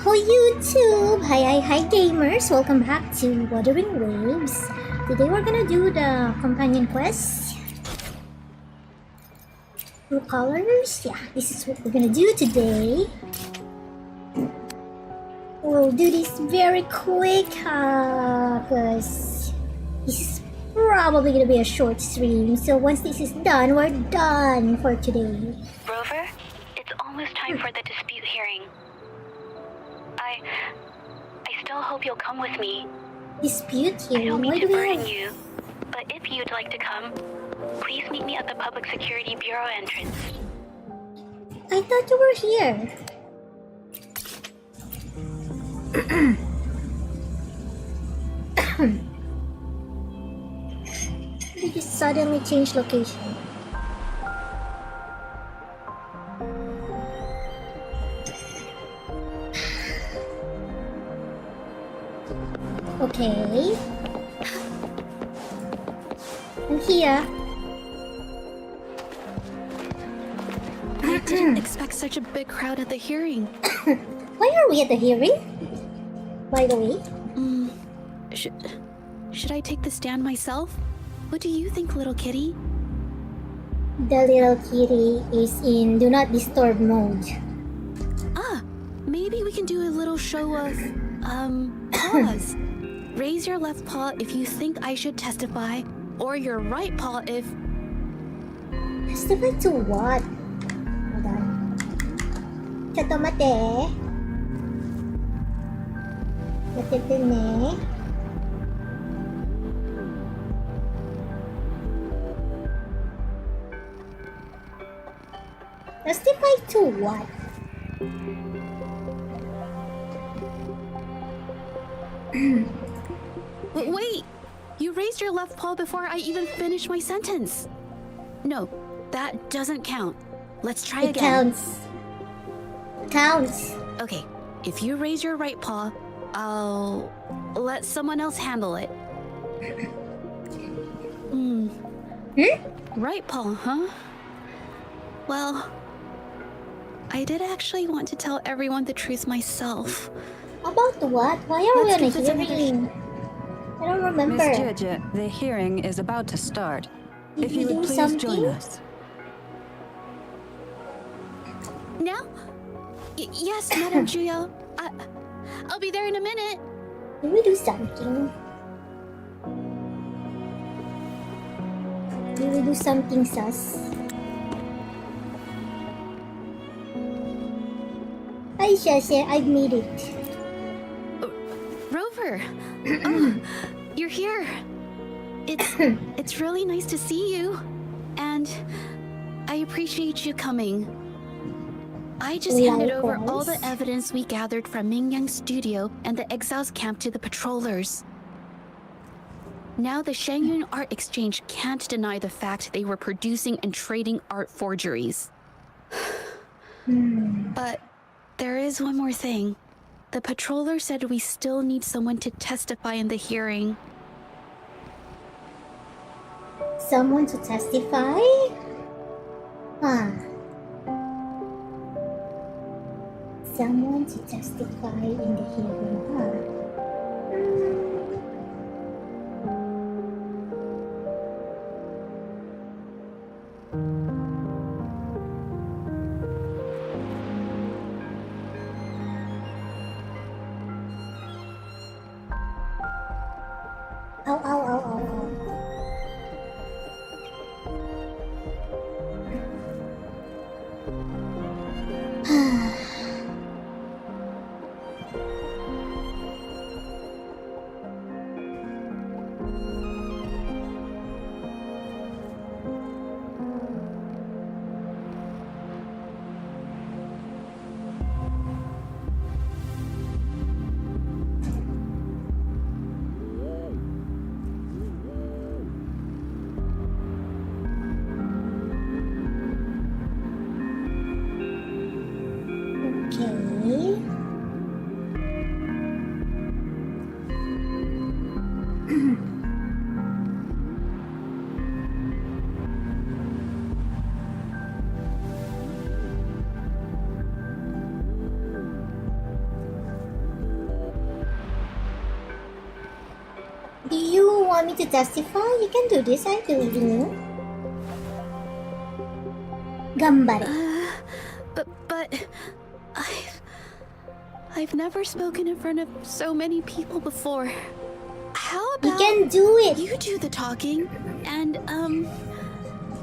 Yahoo YouTube! Hi gamers! Welcome back to Wuthering Waves. Today we're gonna do the companion quest. Blue colors. Yeah, this is what we're gonna do today. We'll do this very quick because this is probably gonna be a short stream. So once this is done, we're done for today. Rover, it's almost time for the dispute hearing. I still hope you'll come with me. Dispute hearing? I don't mean Why to do we burden have... you, but if you'd like to come, please meet me at the Public Security Bureau entrance. I thought you were here. You just suddenly changed location. Okay. I'm here. I didn't expect such a big crowd at the hearing. Why are we at the hearing? By the way. Should I take the stand myself? What do you think, little kitty? The little kitty is in do not disturb mode. Maybe we can do a little show of, paws. Raise your left paw if you think I should testify, or your right paw if... Testify to what? Hold on. Chato mate. Mate ne. Testify to what? Wait! You raised your left paw before I even finished my sentence. No, that doesn't count. Let's try It again. Counts. Okay, if you raise your right paw, I'll let someone else handle it. Right paw, huh? Well, I did actually want to tell everyone the truth myself. About what? Why are we on a Let's give this hearing? I don't remember. Miss Judge, the hearing is about to start. Did If you we would do please join something? us. Now? Yes, Madam Juyo. I'll be there in a minute. Did we do something? Did we do something sus? Hi Shasha, I've made it. Rover! Oh, you're here. It's really nice to see you. And I appreciate you coming. I just handed over all the evidence we gathered from MingMing's studio and the Exiles camp to the patrollers. Now the Shangyun Art Exchange can't deny the fact they were producing and trading art forgeries. But there is one more thing. The patroller said we still need someone to testify in the hearing. Someone to testify? Huh. Someone to testify in the hearing, huh? Ow. want me to testify? You can do this, I believe in you. Gambare. But I've never spoken in front of so many people before. How You about can do it. you do the talking and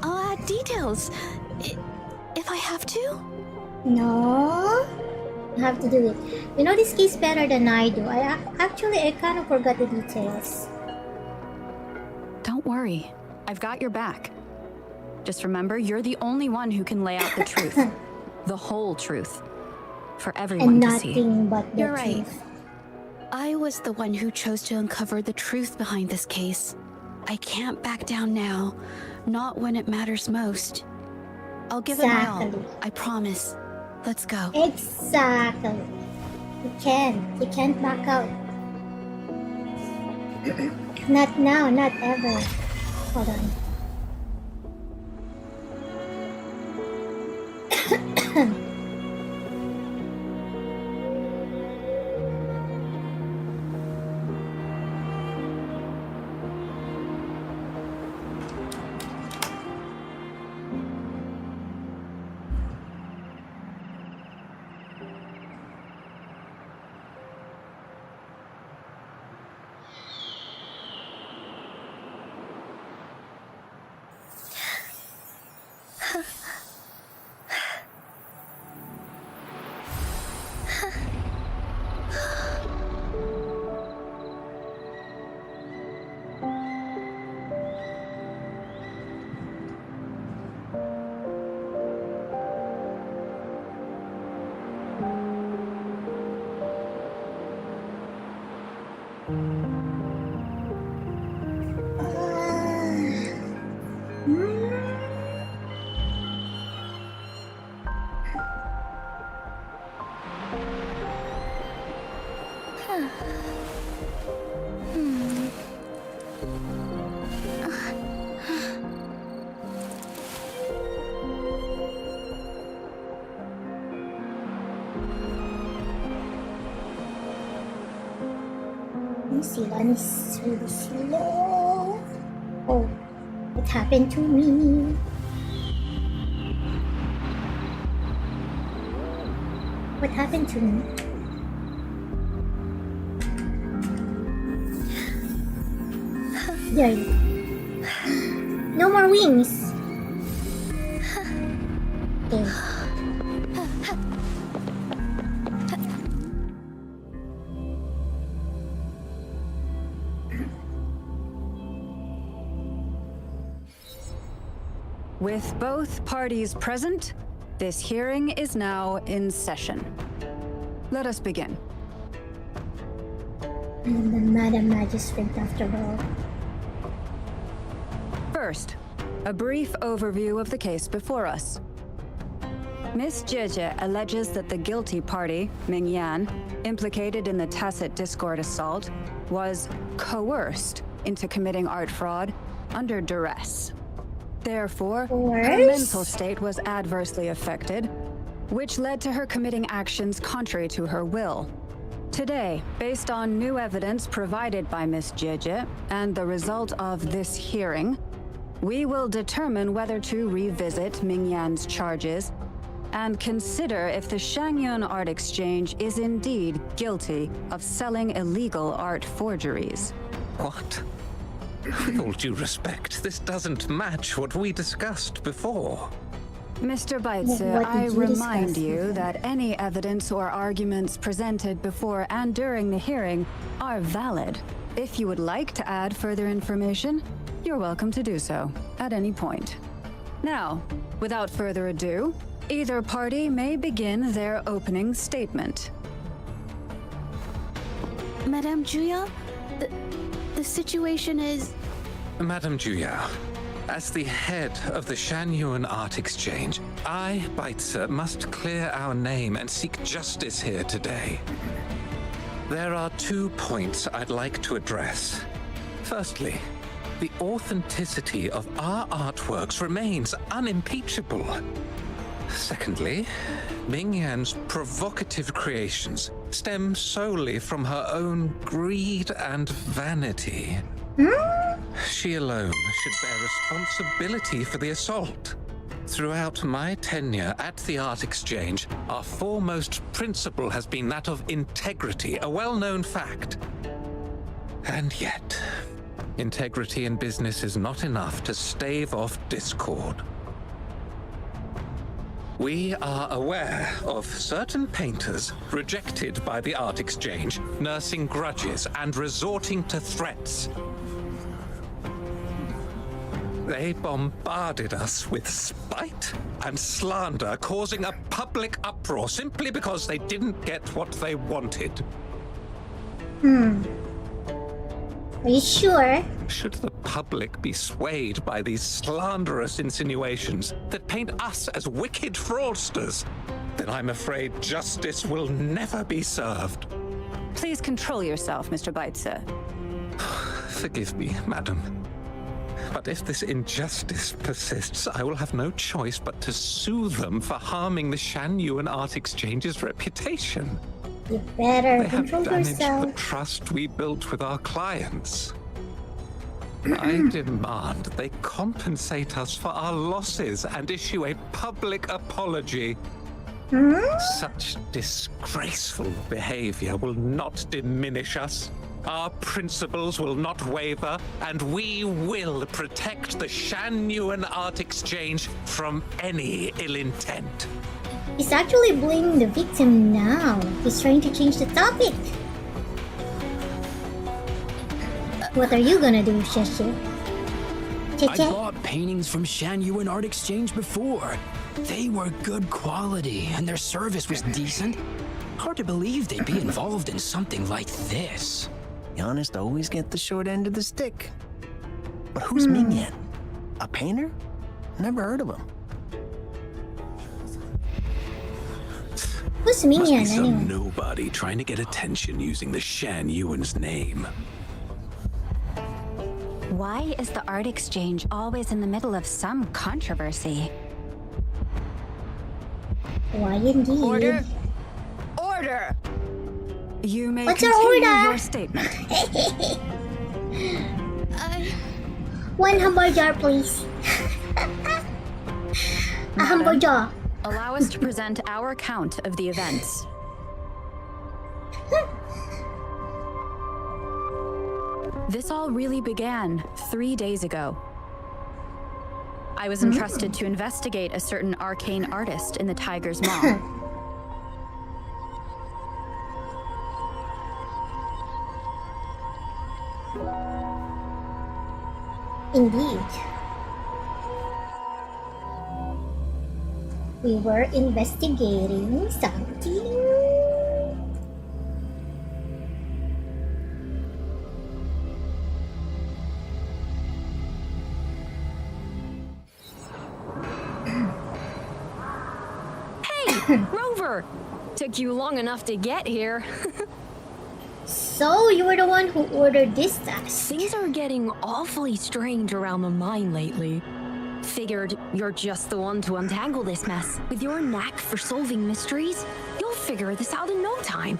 I'll add details if I have to? No. You have to do it. You know this case better than I do. I kind of forgot the details. Don't worry. I've got your back. Just remember, you're the only one who can lay out the truth. The whole truth. For everyone And to see. nothing but the You're right. truth. I was the one who chose to uncover the truth behind this case. I can't back down now, not when it matters most. I'll give it my all, Exactly. I promise. Let's go. Exactly. You can't back out. Not now, not ever. Hold on. Sila ni sila. Oh, what happened to me? What happened to me? There you go. No more wings. Okay. With both parties present, this hearing is now in session. Let us begin. I'm the Madam Magistrate after all. First, a brief overview of the case before us. Miss Jeje alleges that the guilty party, Ming Yan, implicated in the tacit discord assault, was coerced into committing art fraud under duress. Therefore, her Coerced? mental state was adversely affected, which led to her committing actions contrary to her will. Today, based on new evidence provided by Miss Jeje and the result of this hearing, we will determine whether to revisit Ming Yan's charges and consider if the Shangyun Art Exchange is indeed guilty of selling illegal art forgeries. What? With all due respect, this doesn't match what we discussed before. Mr. Baitse, What I did you remind discuss you before? that any evidence or arguments presented before and during the hearing are valid. If you would like to add further information, you're welcome to do so at any point. Now, without further ado, either party may begin their opening statement. Madame Juya, the situation is... Madame Juya, as the head of the Shanyuan Art Exchange, I, Baitse, must clear our name and seek justice here today. There are 2 points I'd like to address. Firstly, the authenticity of our artworks remains unimpeachable. Secondly, Ming Yan's provocative creations stem solely from her own greed and vanity. She alone should bear responsibility for the assault. Throughout my tenure at the Art Exchange, our foremost principle has been that of integrity, a well-known fact. And yet, integrity in business is not enough to stave off discord. We are aware of certain painters rejected by the Art Exchange, nursing grudges and resorting to threats. They bombarded us with spite and slander, causing a public uproar simply because they didn't get what they wanted. Are you sure? Should the public be swayed by these slanderous insinuations that paint us as wicked fraudsters, then I'm afraid justice will never be served. Please control yourself, Mr. Baitse. Forgive me, madam. But if this injustice persists, I will have no choice but to sue them for harming the Shanyuan Art Exchange's reputation. You better They have control damaged yourself. the trust we built with our clients. I demand they compensate us for our losses and issue a public apology. Such disgraceful behavior will not diminish us. Our principles will not waver, and we will protect the Shanyuan Art Exchange from any ill intent. He's actually blaming the victim now. He's trying to change the topic. What are you gonna do, Sheshe? I bought paintings from Shanyuan Art Exchange before. They were good quality, and their service was decent. Hard to believe they'd be involved in something like this. The honest always get the short end of the stick. But who's MingMing? A painter? Never heard of him. Who's Must be Minion some anyway? nobody trying to get attention using the Shanyuan's name. Why is the Art Exchange always in the middle of some controversy? Why indeed? Order! Order! You may What's your continue order? your statement. One hamburger, please. A hamburger. Allow us to present our account of the events. This all really began 3 days ago. I was entrusted to investigate a certain arcane artist in the Tiger's Maw. Indeed. We were investigating something. Rover! Took you long enough to get here. So, you were the one who ordered this task. Things are getting awfully strange around the mine lately. Figured you're just the one to untangle this mess. With your knack for solving mysteries, you'll figure this out in no time.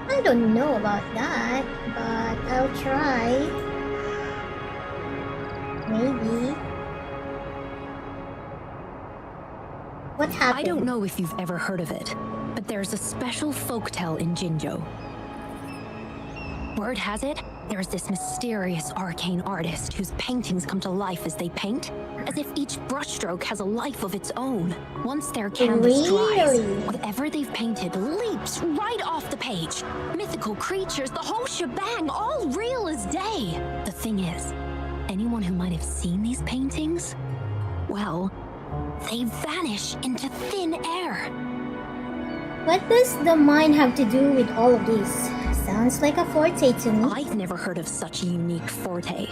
I don't know about that, but I'll try. Maybe. What happened? I don't know if you've ever heard of it, but there's a special folktale in Jinzhou. Word has it, there's this mysterious arcane artist whose paintings come to life as they paint, as if each brushstroke has a life of its own. Once their canvas dries, Really? whatever they've painted leaps right off the page. Mythical creatures, the whole shebang, all real as day. The thing is, anyone who might have seen these paintings, well, they vanish into thin air. What does the mine have to do with all of this? Sounds like a forte to me. I've never heard of such a unique forte.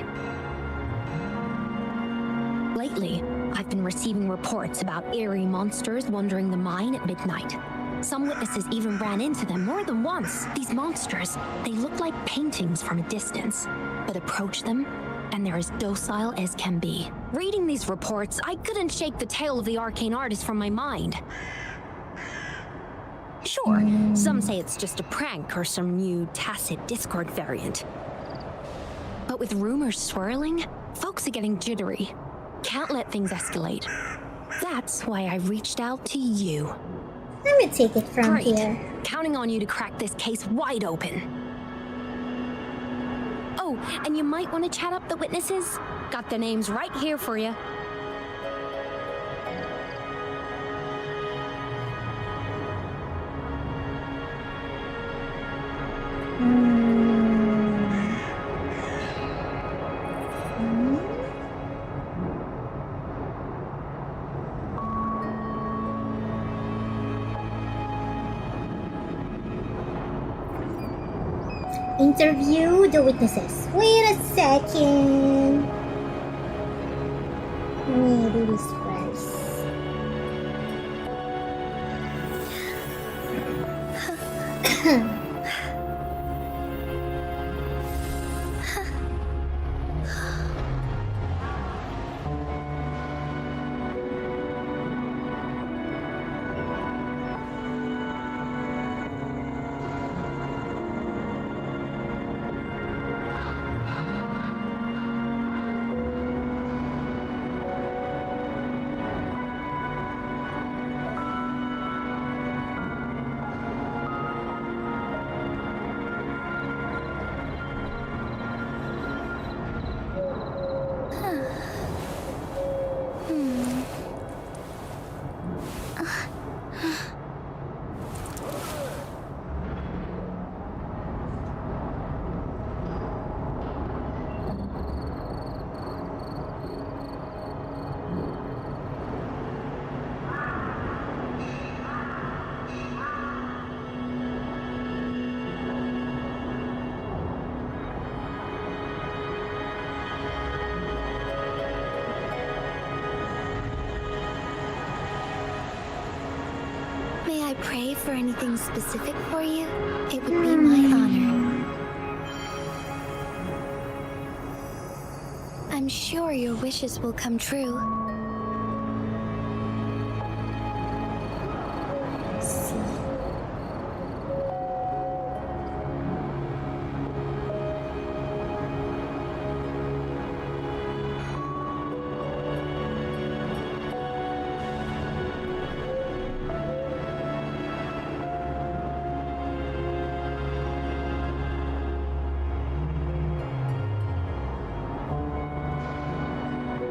Lately, I've been receiving reports about eerie monsters wandering the mine at midnight. Some witnesses even ran into them more than once. These monsters, they look like paintings from a distance, but approach them, and they're as docile as can be. Reading these reports, I couldn't shake the tale of the arcane artist from my mind. Sure, some say it's just a prank or some new tacit Discord variant. But with rumors swirling, folks are getting jittery. Can't let things escalate. That's why I reached out to you. Let me take it from Great. here. Counting on you to crack this case wide open. Oh, and you might want to chat up the witnesses. Got their names right here for you. Interview the witnesses. Wait a second. Let me do this first. May I pray for anything specific for you? It would be my honor. I'm sure your wishes will come true.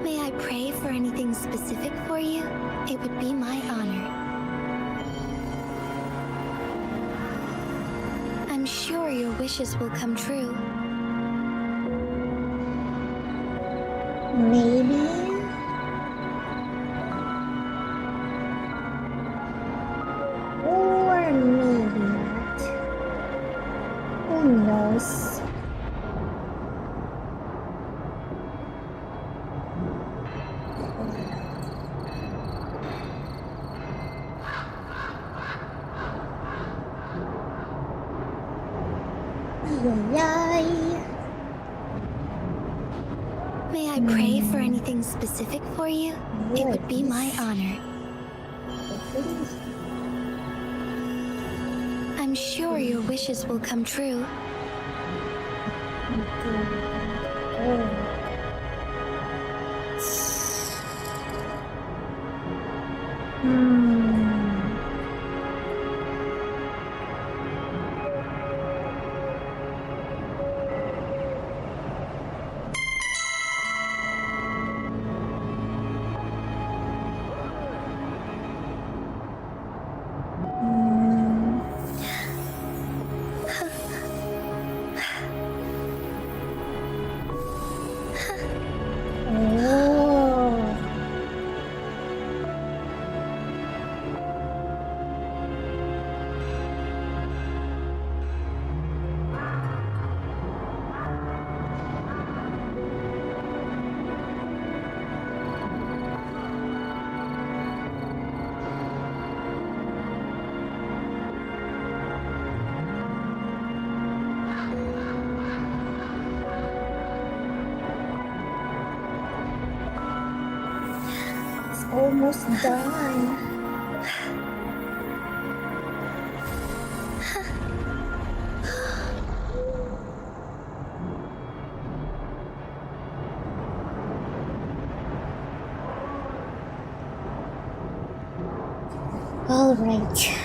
May I pray for anything specific for you? It would be my honor. I'm sure your wishes will come true. Maybe. Or maybe not. Who knows? May I pray for anything specific for you? It would be my honor. I'm sure your wishes will come true. Almost done. All right.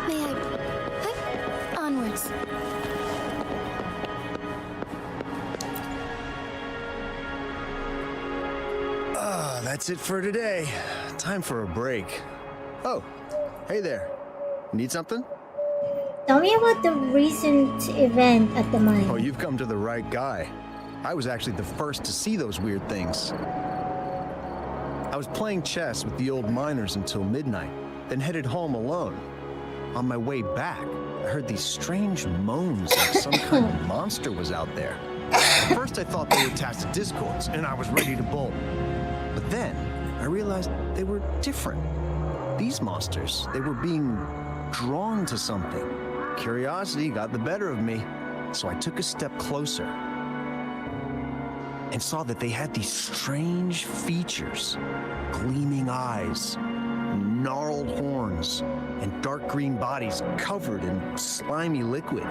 May I... Onwards. That's it for today. Time for a break. Oh, hey there. Need something? Tell me about the recent event at the mine. Oh, you've come to the right guy. I was actually the first to see those weird things. I was playing chess with the old miners until midnight, then headed home alone. On my way back, I heard these strange moans like some kind of monster was out there. At first I thought they were tacit discords, and I was ready to bolt. But then, I realized they were different. These monsters, they were being drawn to something. Curiosity got the better of me, so I took a step closer and saw that they had these strange features. Gleaming eyes, gnarled horns, and dark green bodies covered in slimy liquid.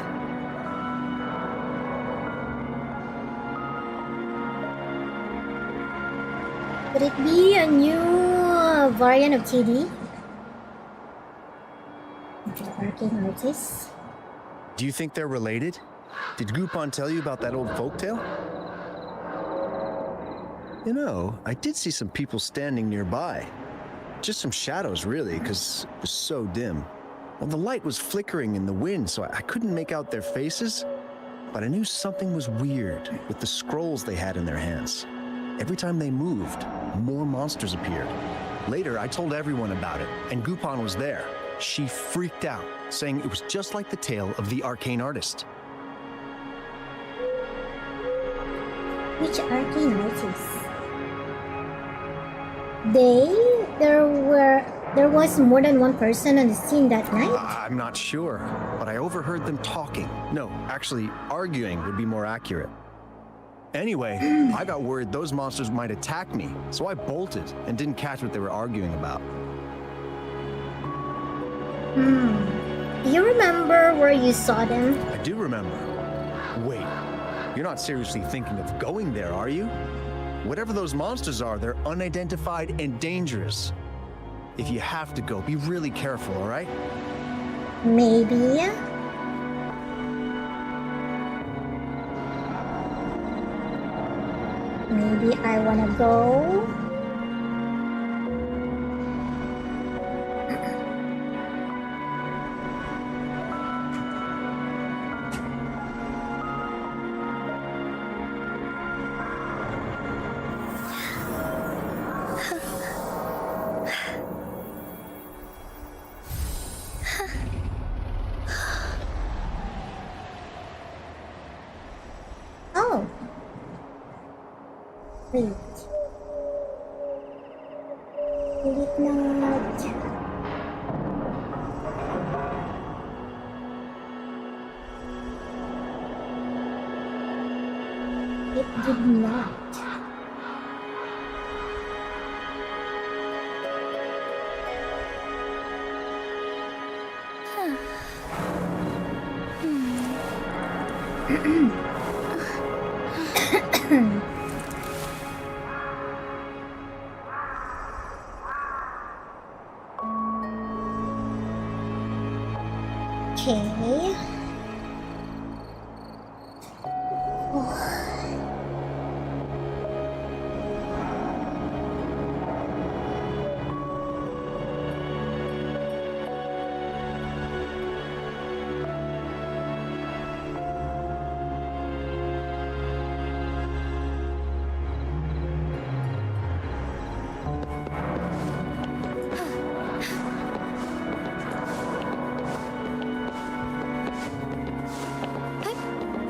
Could it be a new variant of TD? The arcane artist? Do you think they're related? Did Groupon tell you about that old folktale? You know, I did see some people standing nearby. Just some shadows, really, because it was so dim. Well, the light was flickering in the wind, so I couldn't make out their faces, but I knew something was weird with the scrolls they had in their hands. Every time they moved, more monsters appeared. Later, I told everyone about it, and Groupon was there. She freaked out, saying it was just like the tale of the arcane artist. Which arcane artist? There was more than one person on the scene that night? I'm not sure, but I overheard them talking. No, actually, arguing would be more accurate. Anyway, I got worried those monsters might attack me, so I bolted and didn't catch what they were arguing about. Do you remember where you saw them? I do remember. Wait, you're not seriously thinking of going there, are you? Whatever those monsters are, they're unidentified and dangerous. If you have to go, be really careful, all right? Maybe. Maybe I wanna go. Oh. Wait. Did it not? It did not. Okay.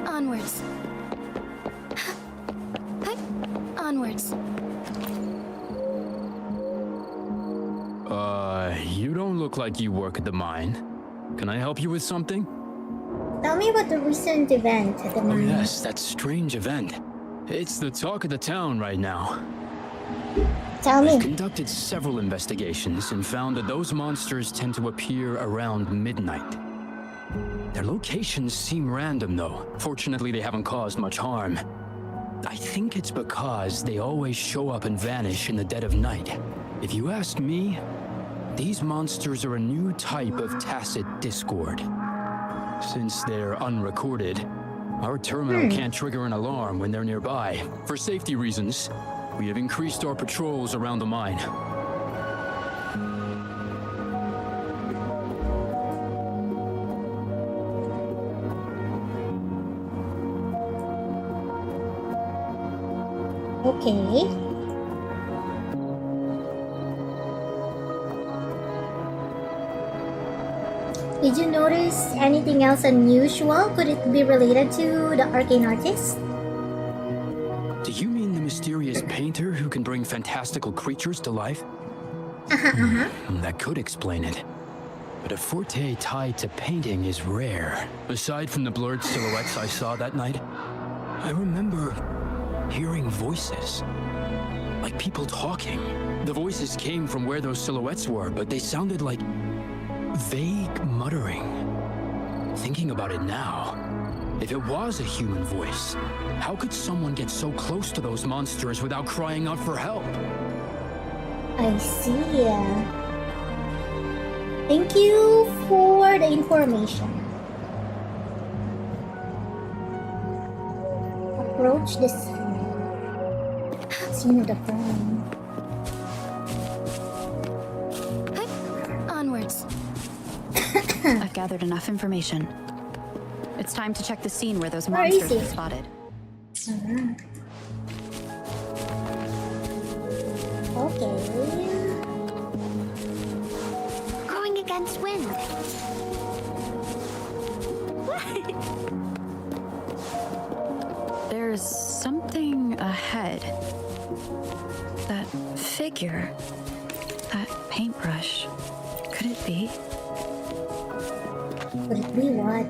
Onwards. Onwards. You don't look like you work at the mine. Can I help you with something? Tell me about the recent event at the Oh mine. yes, that strange event. It's the talk of the town right now. Tell me. I've conducted several investigations and found that those monsters tend to appear around midnight. Their locations seem random, though. Fortunately, they haven't caused much harm. I think it's because they always show up and vanish in the dead of night. If you ask me, these monsters are a new type of tacit discord. Since they're unrecorded, our terminal can't trigger an alarm when they're nearby. For safety reasons, we have increased our patrols around the mine. Okay. Did you notice anything else unusual? Could it be related to the arcane artist? Do you mean the mysterious painter who can bring fantastical creatures to life? That could explain it. But a forte tied to painting is rare. Aside from the blurred silhouettes I saw that night, I remember hearing voices. Like people talking. The voices came from where those silhouettes were, but they sounded like vague muttering. Thinking about it now, if it was a human voice, how could someone get so close to those monsters without crying out for help? I see. Thank you for the information. Approach the scene of the crime. Onwards. I've gathered enough information. It's time to check the scene where those Where is monsters he? were spotted. Okay. Going against wind. There's something ahead. That figure. That paintbrush. Could it be? Could it be what?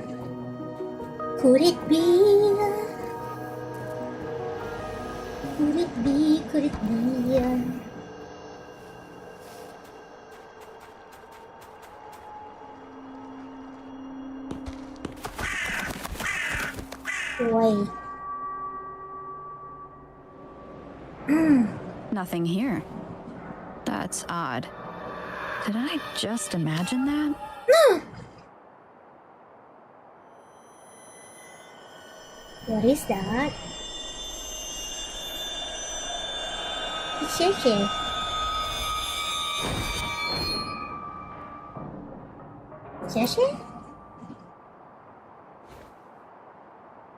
Could it be? Could it be? Could it be? Wait. Nothing here. That's odd. Did I just imagine that? What is that? Shake. Cheshire?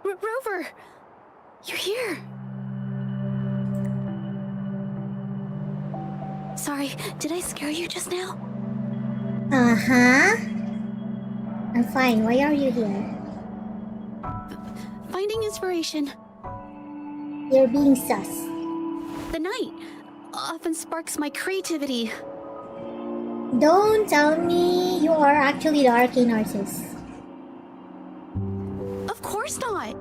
Rover! You're here! Sorry, did I scare you just now? Uh-huh. I'm fine. Why are you here? Finding inspiration. You're being sus. The night often sparks my creativity. Don't tell me you are actually the arcane artist. Of course not.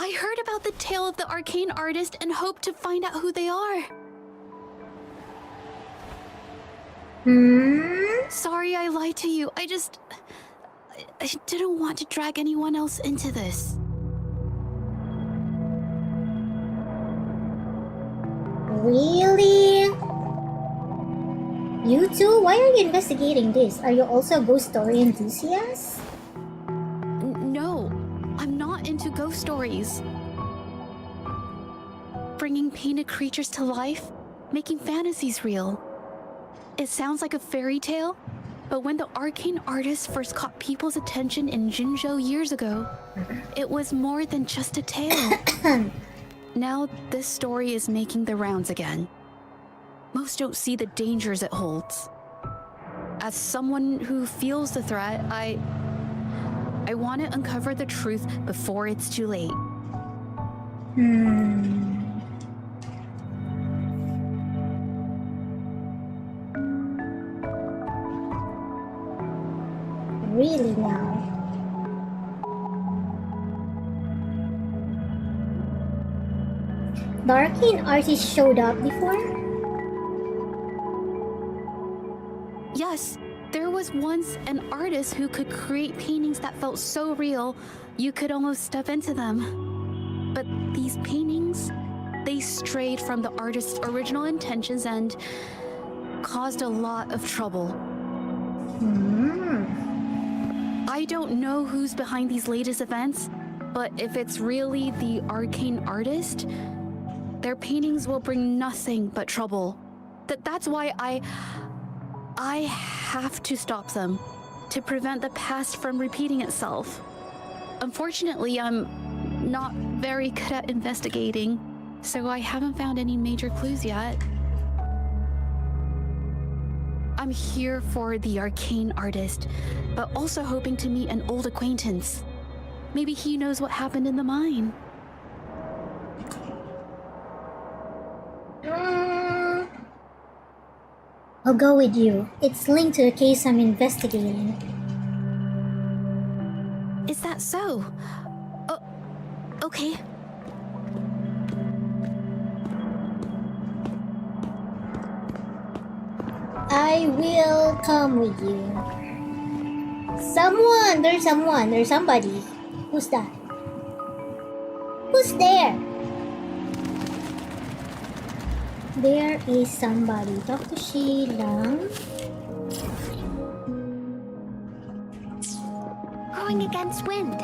I heard about the tale of the arcane artist and hoped to find out who they are. Sorry I lied to you. I didn't want to drag anyone else into this. Really? You two? Why are you investigating this? Are you also a ghost story enthusiast? No, I'm not into ghost stories. Bringing painted creatures to life, making fantasies real. It sounds like a fairy tale, but when the arcane artist first caught people's attention in Jinzhou years ago, it was more than just a tale. Now this story is making the rounds again. Most don't see the dangers it holds. As someone who feels the threat, I want to uncover the truth before it's too late. Really now? The arcane artist showed up before? Yes, there was once an artist who could create paintings that felt so real, you could almost step into them. But these paintings, they strayed from the artist's original intentions and caused a lot of trouble. I don't know who's behind these latest events, but if it's really the arcane artist, their paintings will bring nothing but trouble. That's why I have to stop them to prevent the past from repeating itself. Unfortunately, I'm not very good at investigating, so I haven't found any major clues yet. I'm here for the arcane artist, but also hoping to meet an old acquaintance. Maybe he knows what happened in the mine. I'll go with you. It's linked to a case I'm investigating. Is that so? Oh, okay. I will come with you. There's somebody. Who's that? Who's there? There is somebody. Talk to Sheila. Going against wind.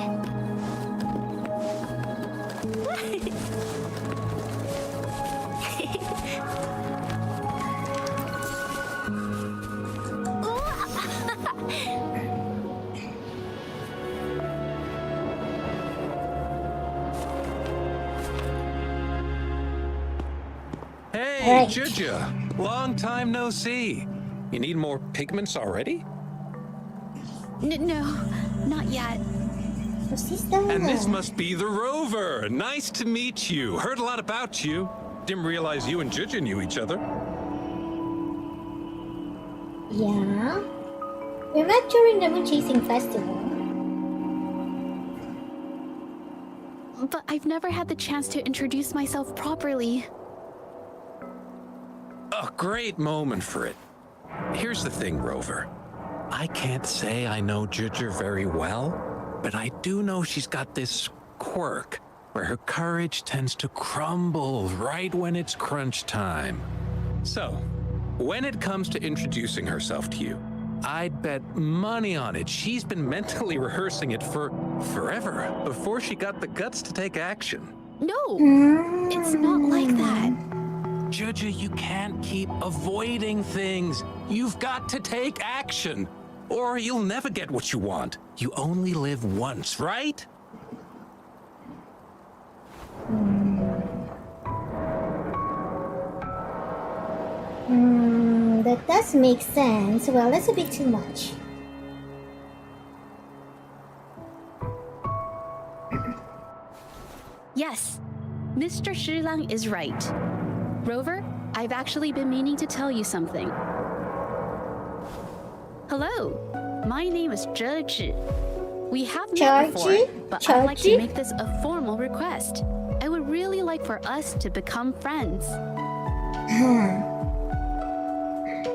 Hey, Right. Juju! Long time no see. You need more pigments already? No, not yet. Who's this guy? And this must be the Rover. Nice to meet you. Heard a lot about you. Didn't realize you and Juju knew each other. Yeah. We met during the Moon Chasing Festival. But I've never had the chance to introduce myself properly. A great moment for it. Here's the thing, Rover. I can't say I know Juju very well, but I do know she's got this quirk where her courage tends to crumble right when it's crunch time. So, when it comes to introducing herself to you, I'd bet money on it she's been mentally rehearsing it for forever before she got the guts to take action. No, it's not like that. Juju, you can't keep avoiding things. You've got to take action, or you'll never get what you want. You only live once, right? That does make sense. Well, that's a bit too much. Yes, Mr. Shilang is right. Rover, I've actually been meaning to tell you something. Hello, my name is Zhe. We have met before, but I'd like to make this a formal request. I would really like for us to become friends.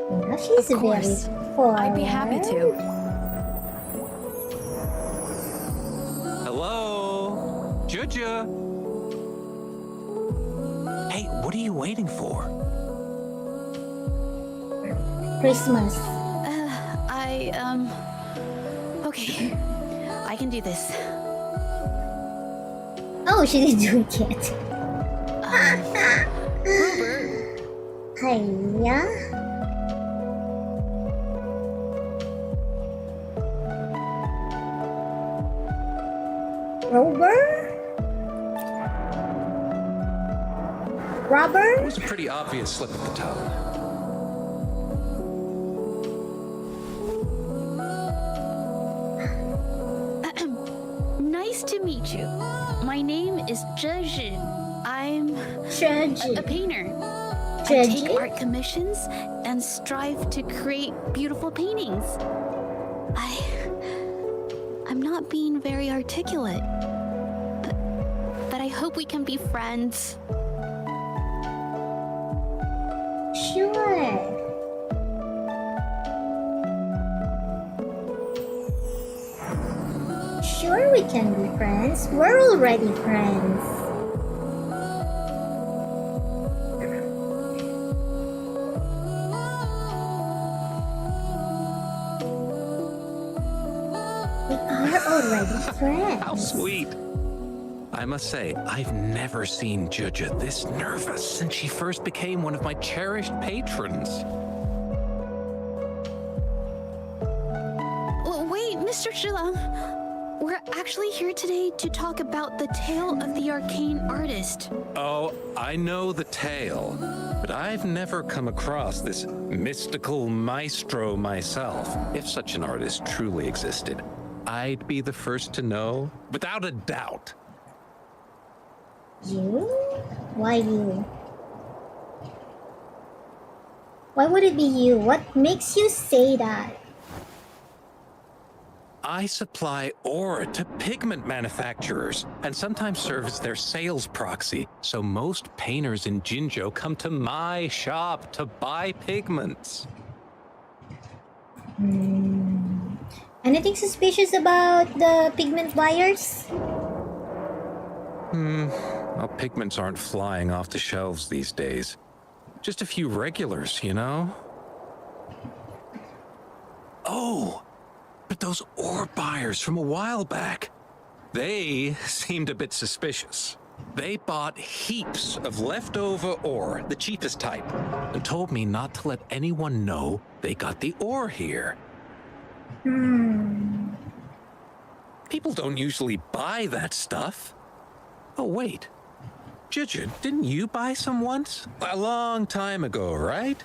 Now she's Of course. very forward. I'd be happy to. Hello? Juju? Hey, what are you waiting for? Christmas. Okay, I can do this. Oh, she didn't do it yet. Rover, Hiya. Rover? It Robert? was a pretty obvious slip of the tongue. nice to meet you. My name is Zhe. I'm a painter. I take art commissions and strive to create beautiful paintings. I'm not being very articulate, but I hope we can be friends. Sure. Sure, we can be friends. We're already friends. We are already friends. How sweet. I must say, I've never seen Juja this nervous since she first became one of my cherished patrons. Oh, wait, Mr. Shilang. We're actually here today to talk about the tale of the arcane artist. Oh, I know the tale, but I've never come across this mystical maestro myself. If such an artist truly existed, I'd be the first to know, without a doubt. You? Why you? Why would it be you? What makes you say that? I supply ore to pigment manufacturers and sometimes serve as their sales proxy, so most painters in Jinzhou come to my shop to buy pigments. Anything suspicious about the pigment buyers? Well, pigments aren't flying off the shelves these days. Just a few regulars, you know? Oh! But those ore buyers from a while back, they seemed a bit suspicious. They bought heaps of leftover ore, the cheapest type, and told me not to let anyone know they got the ore here. People don't usually buy that stuff. Oh, wait. Juju, didn't you buy some once? A long time ago, right?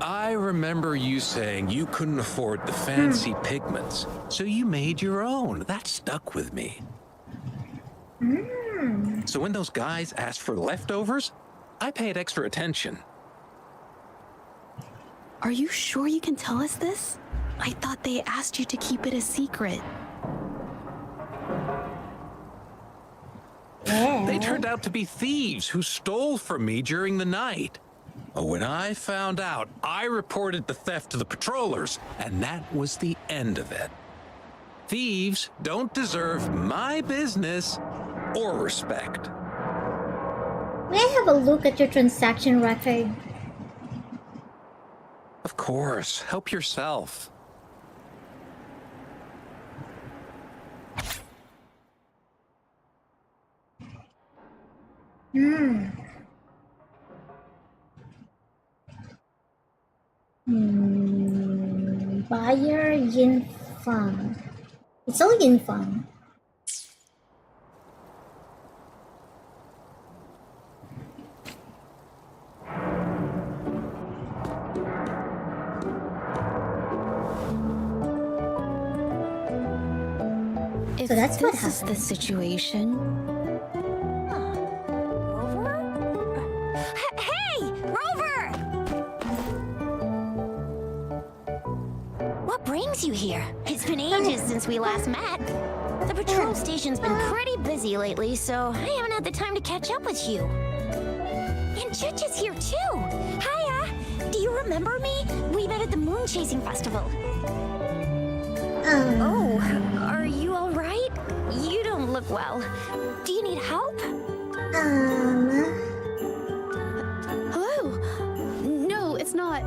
I remember you saying you couldn't afford the fancy pigments, so you made your own. That stuck with me. So when those guys asked for leftovers, I paid extra attention. Are you sure you can tell us this? I thought they asked you to keep it a secret. They turned out to be thieves who stole from me during the night. When I found out, I reported the theft to the patrollers, and that was the end of it. Thieves don't deserve my business or respect. May I have a look at your transaction record? Of course, help yourself. Buyer Yin Fang. It's all Yin Fang. If So that's what this is the happened. situation. Hey, Rover! What brings you here? It's been ages since we last met. The patrol station's been pretty busy lately, so I haven't had the time to catch up with you. And Chich is here too. Hiya! Do you remember me? We met at the Moon Chasing Festival. Oh, are you all right? You don't look well. Do you need help? Hello? No, it's not.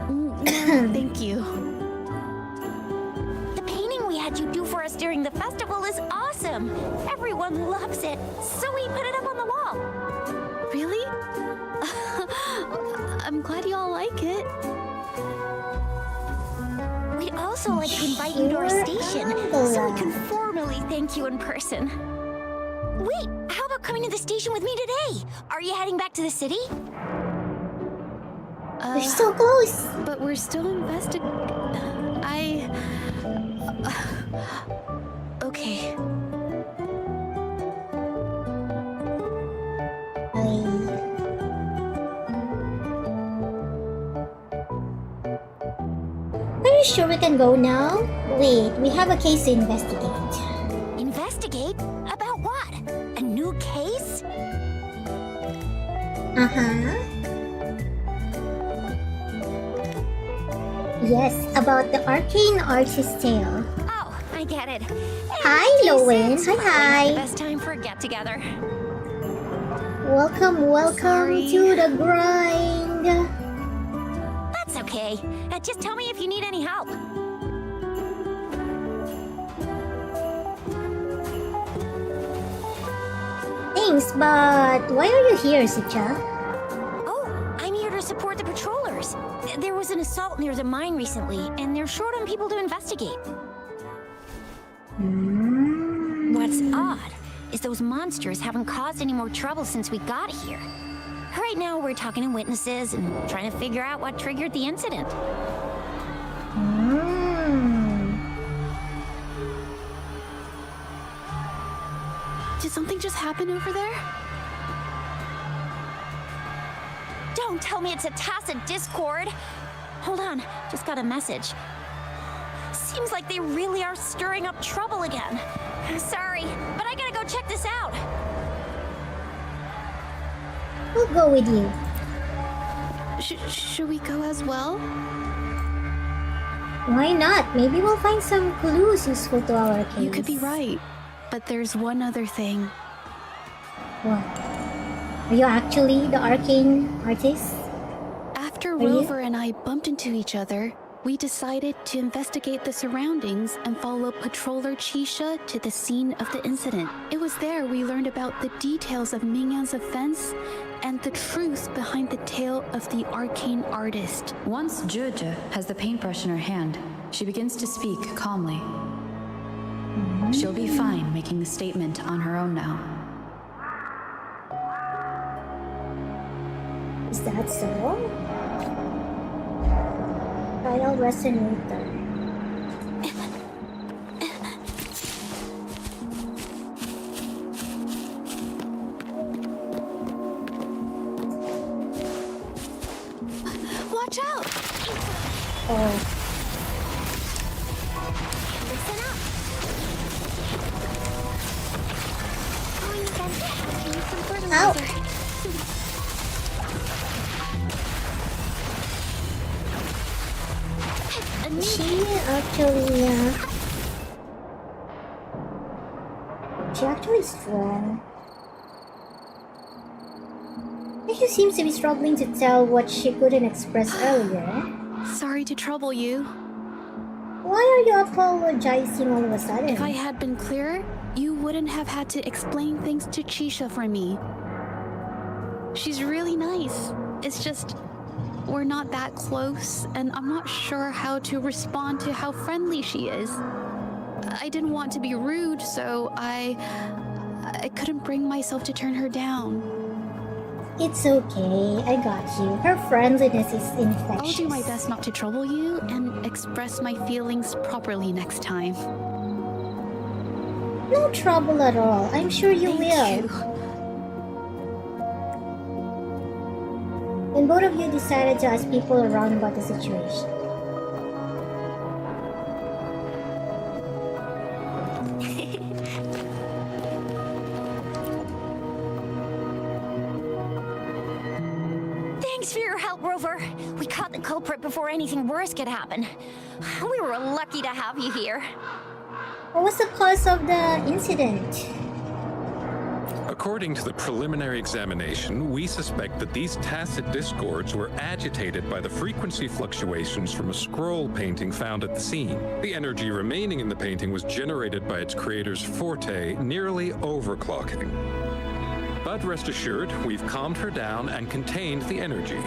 No, thank you. The painting we had you do for us during the festival is awesome. Everyone loves it, so we put it up on the wall. Really? I'm glad you all like it. We'd also like to invite you to our station, so we can formally thank you in person. Wait, how about coming to the station with me today? Are you heading back to the city? We're so close. But we're still okay. Are you sure we can go now? Wait, we have a case to investigate. Investigate? About what? A new case? yes, about the arcane artist's tale. Oh, I get it. Hi, Lowen. Hi. The best time for a get-together. Welcome to the grind. That's okay. Just tell me if you need any help. Thanks, but why are you here, Sucha? Oh, I'm here to support the patrollers. There was an assault near the mine recently, and they're short on people to investigate. What's odd is those monsters haven't caused any more trouble since we got here. Right now, we're talking to witnesses and trying to figure out what triggered the incident. Did something just happen over there? Don't tell me it's a tacit discord. Hold on, just got a message. Seems like they really are stirring up trouble again. Sorry, but I gotta go check this out. We'll go with you. Should we go as well? Why not? Maybe we'll find some clues useful to our case. You could be right, but there's one other thing. What? Are you actually the arcane artist? After Rover and I bumped into each other, we decided to investigate the surroundings and follow Patroller Chisha to the scene of the incident. It was there we learned about the details of Mingyang's offense and the truth behind the tale of the arcane artist. Once Zheje has the paintbrush in her hand, she begins to speak calmly. She'll be fine making the statement on her own now. Is that so? Final resonator. Watch out! Oh. Listen up. Need some fertilizer. She actually strong. She seems to be struggling to tell what she couldn't express earlier. Sorry to trouble you. Why are you apologizing all of a sudden? If I had been clearer, you wouldn't have had to explain things to Chisha for me. She's really nice. It's just, we're not that close, and I'm not sure how to respond to how friendly she is. I didn't want to be rude, so I couldn't bring myself to turn her down. It's okay, I got you. Her friendliness is infectious. I'll do my best not to trouble you and express my feelings properly next time. No trouble at all. I'm sure you will. Thank you. When both of you decided to ask people around about the situation. Thanks for your help, Rover. We caught the culprit before anything worse could happen. We were lucky to have you here. What was the cause of the incident? According to the preliminary examination, we suspect that these tacit discords were agitated by the frequency fluctuations from a scroll painting found at the scene. The energy remaining in the painting was generated by its creator's forte, nearly overclocking. But rest assured, we've calmed her down and contained the energy.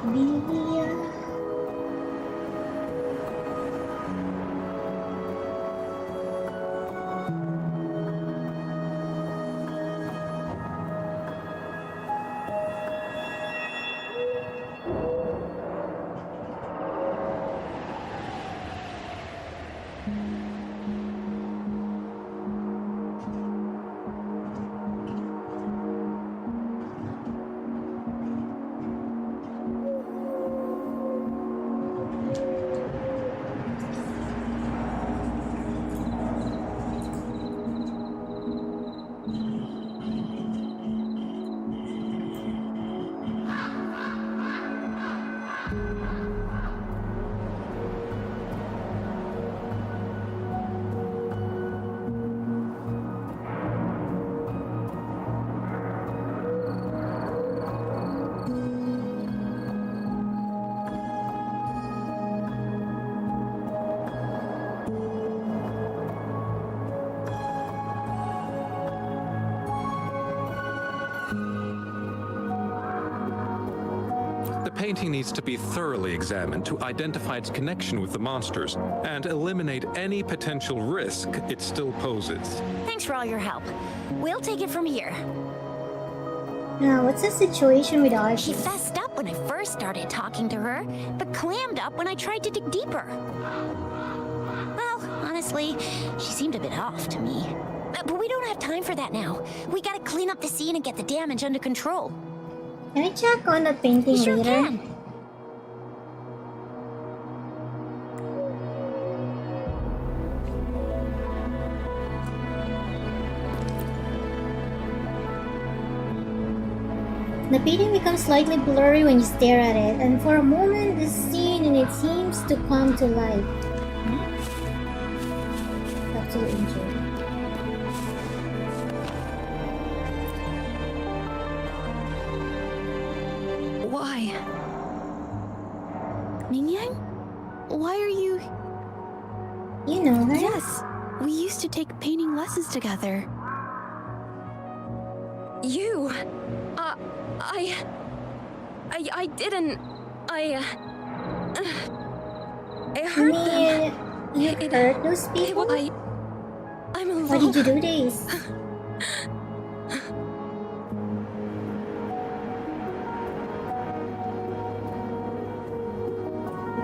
The The painting needs to be thoroughly examined to identify its connection with the monsters and eliminate any potential risk it still poses. Thanks for all your help. We'll take it from here. Now, what's the situation with Archie? She fessed up when I first started talking to her, but clammed up when I tried to dig deeper. Well, honestly, she seemed a bit off to me. But we don't have time for that now. We gotta clean up the scene and get the damage under control. Can I check on the painting You sure later? can. The painting becomes slightly blurry when you stare at it, and for a moment the scene in it seems to come to life. That's so interesting. Why? MingMing? Why are you... You know her? Yes, we used to take painting lessons together. You... I didn't... I hurt them. You hurt those people? I'm alone. Why did you do this?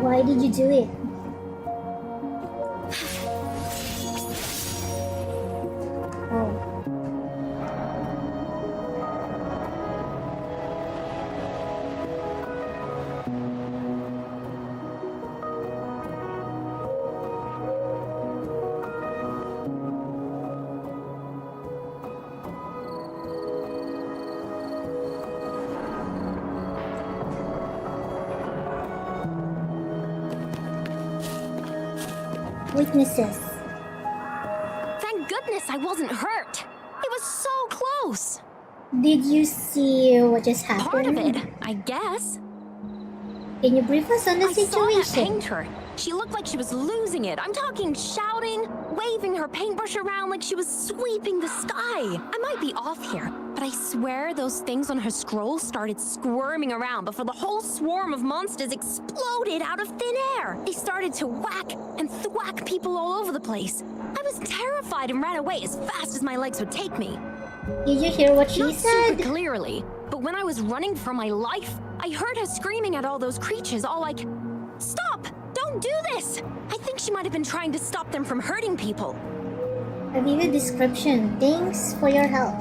Why did you do it? Oh. Witnesses. Thank goodness I wasn't hurt. It was so close. Did you see what just happened? Part of it, I guess. Can you brief us on the I saw that situation? painter. She looked like she was losing it. I'm talking shouting, waving her paintbrush around like she was sweeping the sky. I might be off here, but I swear those things on her scroll started squirming around before the whole swarm of monsters exploded out of thin air. They started to whack and thwack people all over the place. I was terrified and ran away as fast as my legs would take me. Did you hear what she Not said? super clearly, but when I was running for my life, I heard her screaming at all those creatures, all like, "Stop! Don't do this!" I think she might have been trying to stop them from hurting people. A vivid description. Thanks for your help.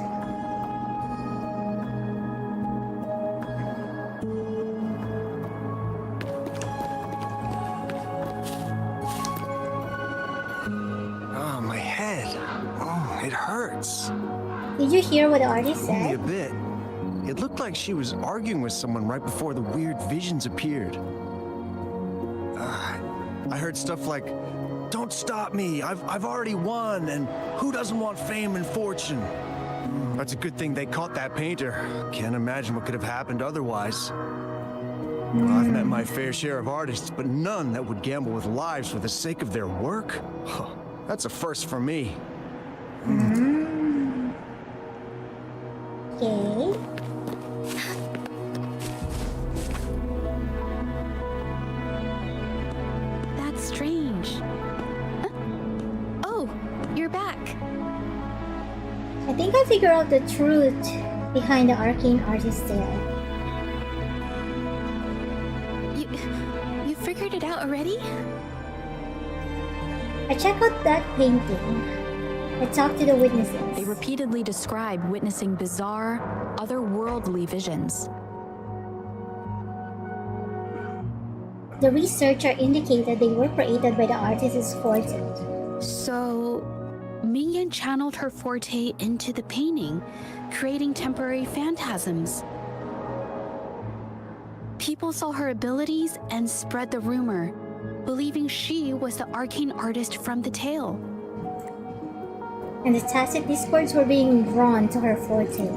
Oh, my head. Oh, it hurts. Did you hear what the artist Only a said? bit. It looked like she was arguing with someone right before the weird visions appeared. I heard stuff like, "Don't stop me, I've already won, and who doesn't want fame and fortune?" That's a good thing they caught that painter. Can't imagine what could have happened otherwise. Well, I've met my fair share of artists, but none that would gamble with lives for the sake of their work. That's a first for me. Okay. think I figured out the truth behind the arcane artist's tale. You figured it out already? I checked out that painting. I talked to the witnesses. They repeatedly described witnessing bizarre, otherworldly visions. The researcher indicated they were created by the artist's forte. So, MingMing channeled her forte into the painting, creating temporary phantasms. People saw her abilities and spread the rumor, believing she was the arcane artist from the tale. And the tacit discords were being drawn to her forte.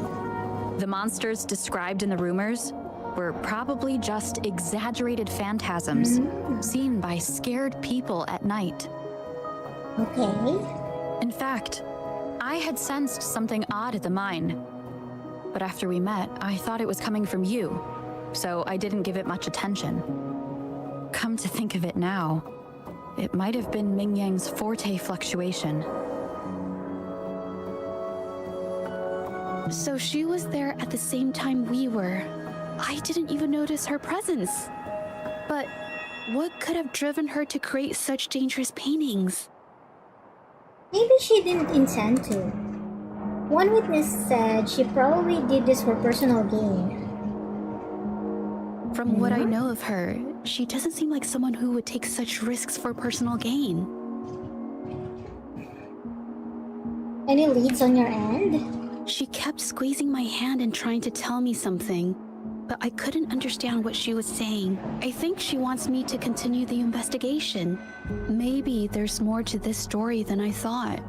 The monsters described in the rumors were probably just exaggerated phantasms seen by scared people at night. Okay. In fact, I had sensed something odd at the mine. But after we met, I thought it was coming from you, so I didn't give it much attention. Come to think of it now, it might have been MingMing's forte fluctuation. So she was there at the same time we were. I didn't even notice her presence. But what could have driven her to create such dangerous paintings? Maybe she didn't intend to. One witness said she probably did this for personal gain. From what I know of her, she doesn't seem like someone who would take such risks for personal gain. Any leads on your end? She kept squeezing my hand and trying to tell me something, but I couldn't understand what she was saying. I think she wants me to continue the investigation. Maybe there's more to this story than I thought.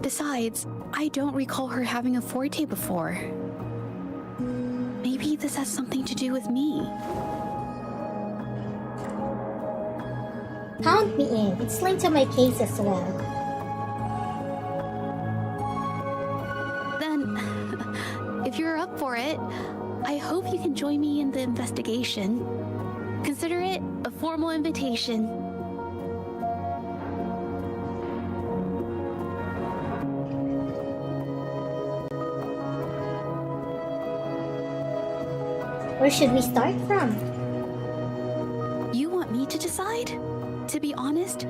Besides, I don't recall her having a forte before. Maybe this has something to do with me. Count me in. It's linked to my case as well. Then, if you're up for it, I hope you can join me in the investigation. Consider it a formal invitation. Where should we start from? You want me to decide? To be honest,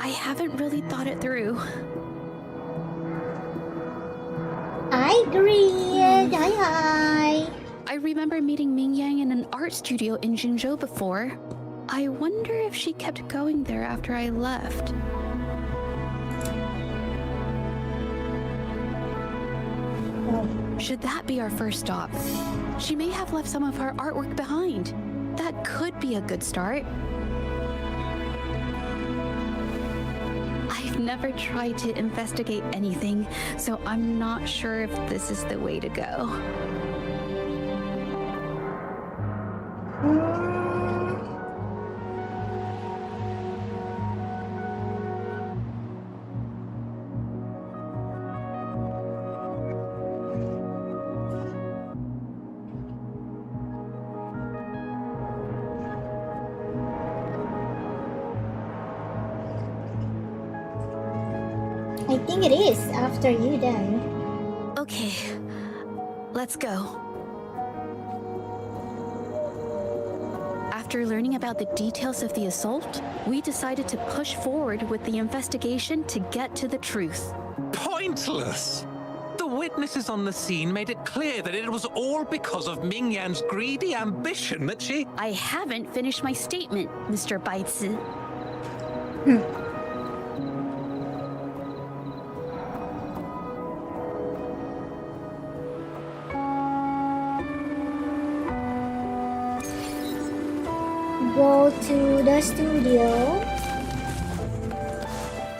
I haven't really thought it through. I agree. Hi. I remember meeting MingMing in an art studio in Jinzhou before. I wonder if she kept going there after I left. Should that be our first stop? She may have left some of her artwork behind. That could be a good start. I've never tried to investigate anything, so I'm not sure if this is the way to go. I think it is after you then. Okay, let's go. After learning about the details of the assault, we decided to push forward with the investigation to get to the truth. Pointless! The witnesses on the scene made it clear that it was all because of Ming-Yan's greedy ambition that she... I haven't finished my statement, Mr. Baizi. Go to the studio.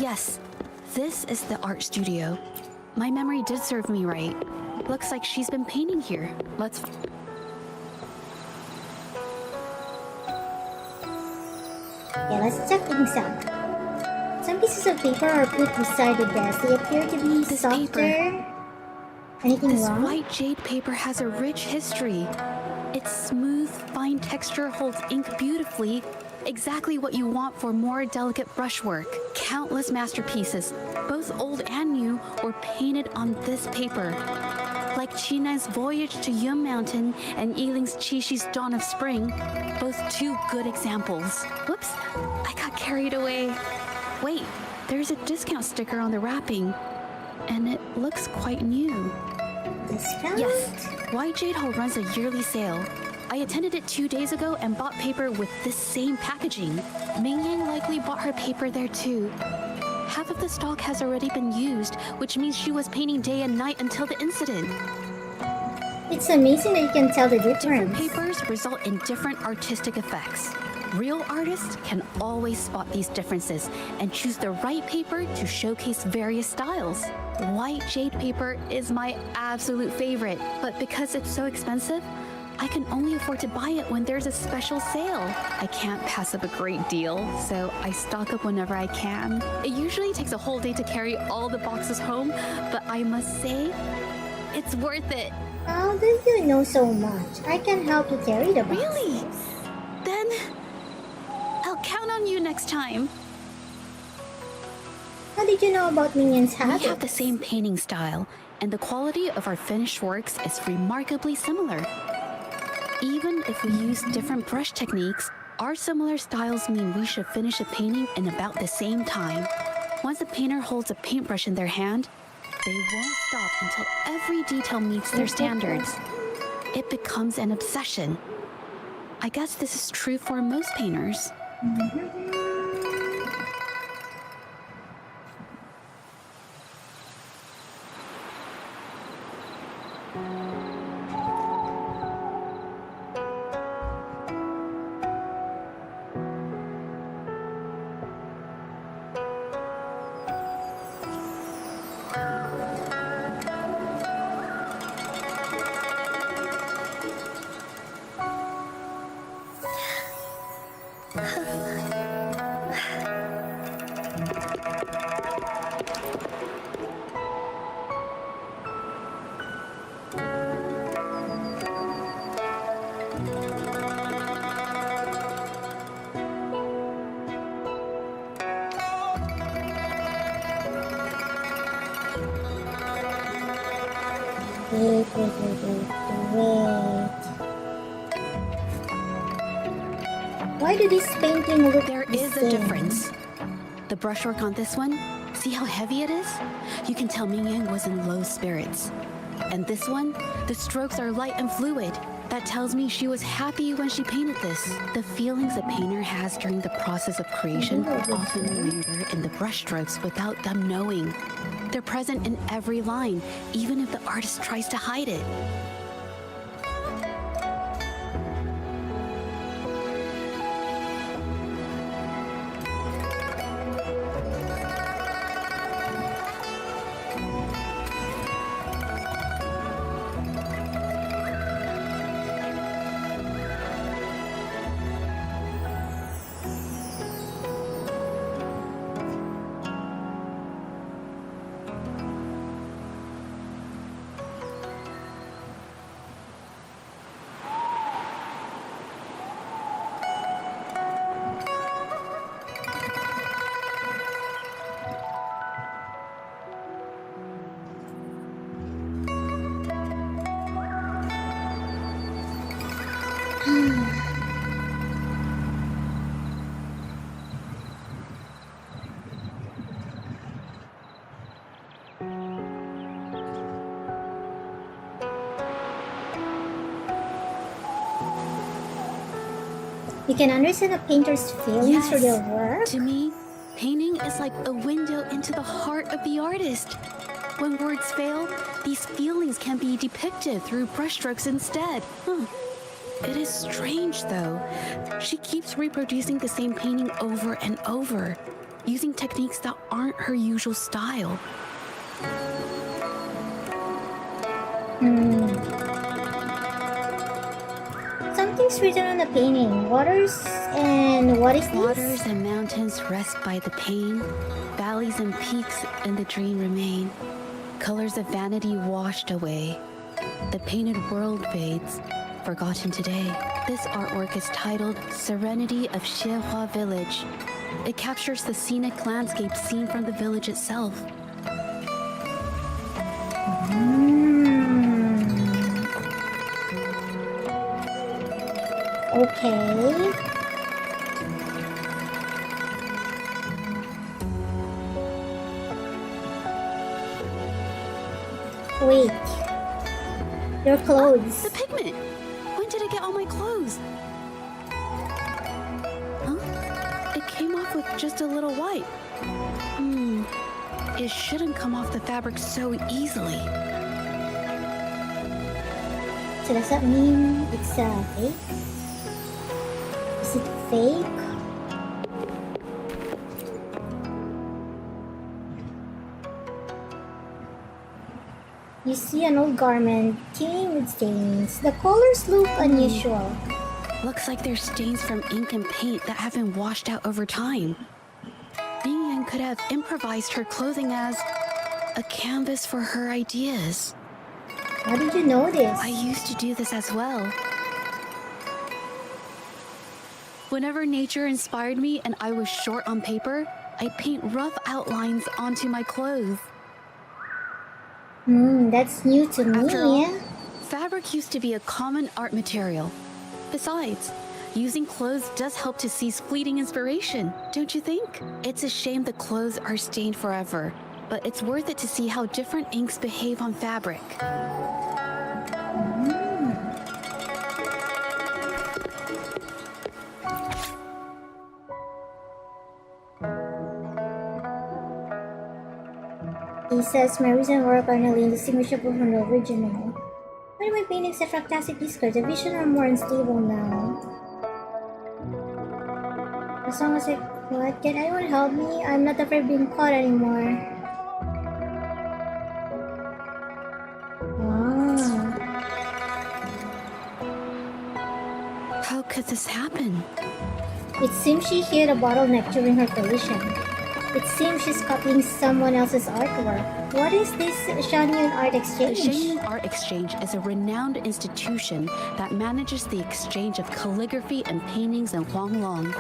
Yes, this is the art studio. My memory did serve me right. Looks like she's been painting here. Let's... Yeah, let's check things out. Some pieces of paper are put beside the desk. They appear to be softer. Anything This wrong? white jade paper has a rich history. Its smooth, fine texture holds ink beautifully, exactly what you want for more delicate brushwork. Countless masterpieces, both old and new, were painted on this paper. Like China's Voyage to Yum Mountain and Yiling's Qixu's Dawn of Spring, both two good examples. Whoops, I got carried away. Wait, there's a discount sticker on the wrapping, and it looks quite new. Discount? Yes, White Jade Hall runs a yearly sale. I attended it 2 days ago and bought paper with this same packaging. MingMing likely bought her paper there too. Half of the stock has already been used, which means she was painting day and night until the incident. It's amazing that you can tell the Different difference. papers result in different artistic effects. Real artists can always spot these differences and choose the right paper to showcase various styles. White jade paper is my absolute favorite, but because it's so expensive, I can only afford to buy it when there's a special sale. I can't pass up a great deal, so I stock up whenever I can. It usually takes a whole day to carry all the boxes home, but I must say, it's worth it. How do you know so much? I can help you carry the boxes. Really? Then I'll count on you next time. How did you know about Minion's habits? We have the same painting style, and the quality of our finished works is remarkably similar. Even if we use different brush techniques, our similar styles mean we should finish a painting in about the same time. Once a painter holds a paintbrush in their hand, they won't stop until every detail meets their standards. It becomes an obsession. I guess this is true for most painters. Wait. Why do this painting look There the is same? a difference. The brushwork on this one, see how heavy it is? You can tell MingMing was in low spirits. And this one, the strokes are light and fluid. That tells me she was happy when she painted this. The feelings a painter has during the process of creation often linger in the brushstrokes without them knowing. They're present in every line, even if the artist tries to hide it. You can understand a painter's feelings through their work? To me, painting is like a window into the heart of the artist. When words fail, these feelings can be depicted through brushstrokes instead. It is strange, though. She keeps reproducing the same painting over and over, using techniques that aren't her usual style. Something's written on the painting. Waters and what is this? Waters and mountains rest by the pain. Valleys and peaks in the dream remain. Colors of vanity washed away. The painted world fades. forgotten today. This artwork is titled Serenity of Xinhua Village. It captures the scenic landscape seen from the village itself. Okay. Wait. Your clothes. The pigment! When did I get all my clothes? Huh? It came off with just a little wipe. It shouldn't come off the fabric so easily. So does that mean it's fake? Is it fake? You see an old garment teeming with stains. The colors look unusual. Looks like they're stains from ink and paint that have been washed out over time. MingMing could have improvised her clothing as a canvas for her ideas. How did you know this? I used to do this as well. Whenever nature inspired me and I was short on paper, I'd paint rough outlines onto my clothes. That's new to me. After all, fabric used to be a common art material. Besides, using clothes does help to seize fleeting inspiration, don't you think? It's a shame the clothes are stained forever, but it's worth it to see how different inks behave on fabric. He says my recent work are nearly indistinguishable from the original. Why do my paintings have fantastic discord? The vision are more unstable now. As long as what? Can anyone help me? I'm not afraid of being caught anymore. How could this happen? It seems she hit a bottleneck during her collision. It seems she's copying someone else's artwork. What is this Shanyun Art Exchange? The Shanyun Art Exchange is a renowned institution that manages the exchange of calligraphy and paintings in Huanglong.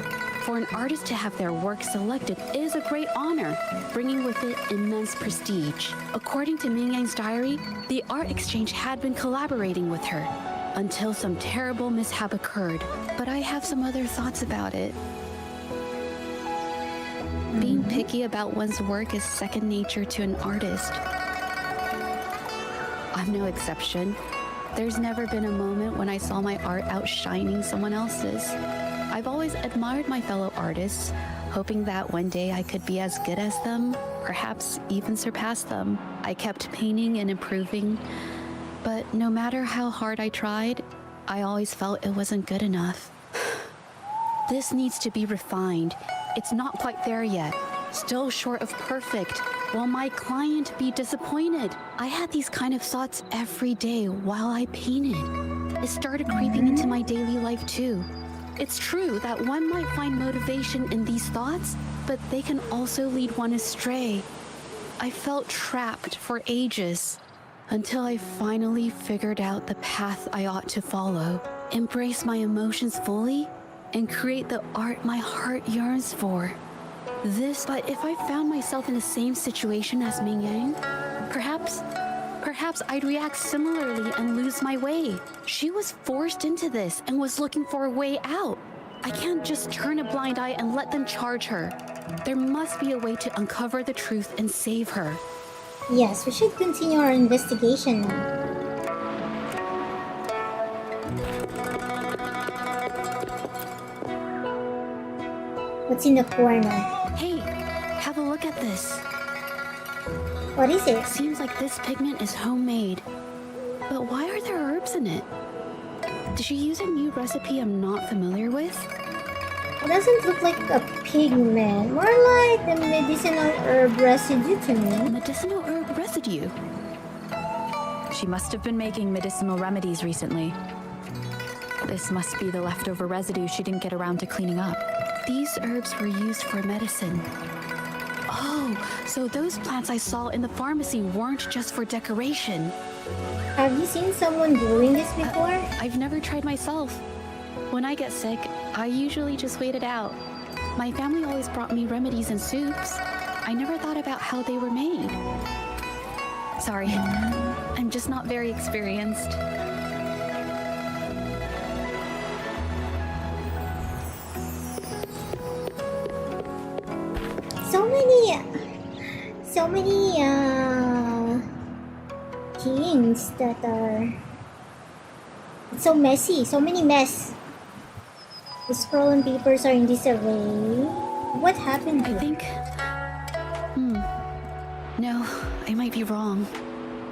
For an artist to have their work selected is a great honor, bringing with it immense prestige. According to MingMing's diary, the Art Exchange had been collaborating with her until some terrible mishap occurred. But I have some other thoughts about it. Being picky about one's work is second nature to an artist. I'm no exception. There's never been a moment when I saw my art outshining someone else's. I've always admired my fellow artists, hoping that one day I could be as good as them, perhaps even surpass them. I kept painting and improving, but no matter how hard I tried, I always felt it wasn't good enough. This needs to be refined. It's not quite there yet. Still short of perfect. Will my client be disappointed? I had these kind of thoughts every day while I painted. It started creeping into my daily life too. It's true that one might find motivation in these thoughts, but they can also lead one astray. I felt trapped for ages until I finally figured out the path I ought to follow. Embrace my emotions fully and create the art my heart yearns for. But if I found myself in the same situation as MingMing, perhaps I'd react similarly and lose my way. She was forced into this and was looking for a way out. I can't just turn a blind eye and let them charge her. There must be a way to uncover the truth and save her. Yes, we should continue our investigation now. What's in the corner? Hey, have a look at this. What is it? Seems like this pigment is homemade. But why are there herbs in it? Did she use a new recipe I'm not familiar with? It doesn't look like a pigment. More like the medicinal herb residue to me. Medicinal herb residue? She must have been making medicinal remedies recently. This must be the leftover residue she didn't get around to cleaning up. These herbs were used for medicine. Oh, so those plants I saw in the pharmacy weren't just for decoration. Have you seen someone doing this before? I've never tried myself. When I get sick, I usually just wait it out. My family always brought me remedies and soups. I never thought about how they were made. Sorry, I'm just not very experienced. So many things that are so messy, so many mess. The scroll and papers are in disarray. What happened here? I think... No, I might be wrong.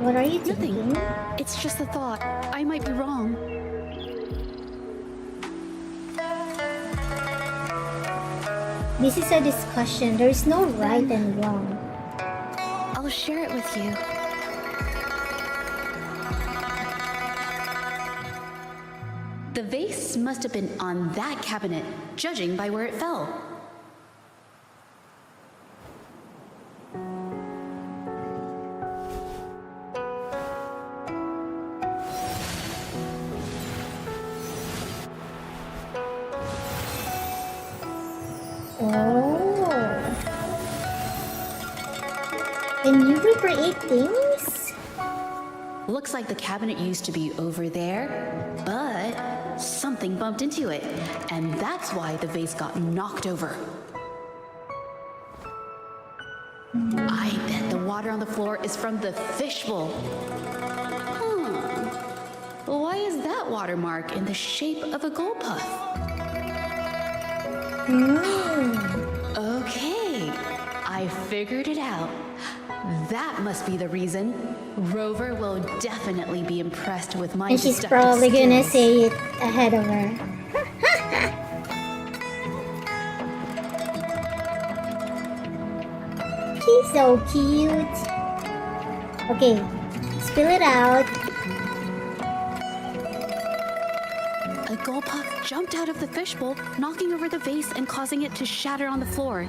What are you thinking? Nothing. It's just a thought. I might be wrong. This is a discussion. There is no right and wrong. I'll share it with you. The vase must have been on that cabinet, judging by where it fell. Can you recreate things? Looks like the cabinet used to be over there, but something bumped into it, and that's why the vase got knocked over. I bet the water on the floor is from the fishbowl. Why is that watermark in the shape of a gold puff? Okay, I figured it out. That must be the reason. Rover will definitely be impressed with my And she's deductive probably gonna skills. say it ahead of her. She's so cute. Okay, spill it out. A gold puff jumped out of the fishbowl, knocking over the vase and causing it to shatter on the floor.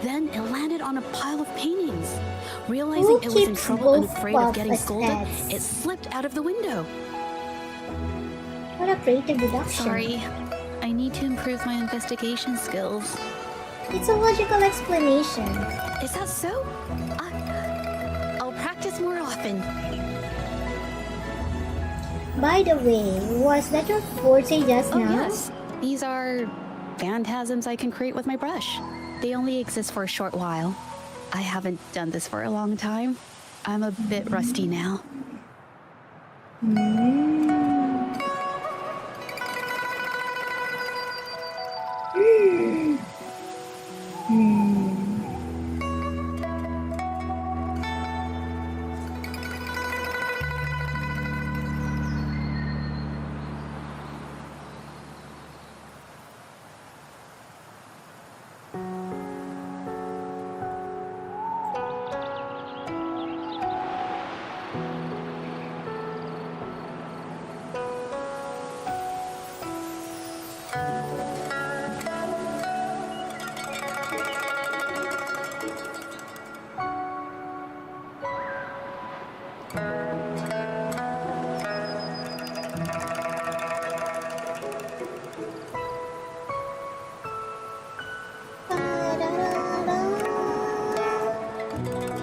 Then it landed on a pile of paintings. Realizing it was in keeps trouble and both afraid of puff getting as scolded, pets? it slipped out of the window. What a creative deduction. Sorry, I need to improve my investigation skills. It's a logical explanation. Is that so? I'll practice more often. By the way, was that your forte just Oh now? yes, these are phantasms I can create with my brush. They only exist for a short while. I haven't done this for a long time. I'm a bit rusty now.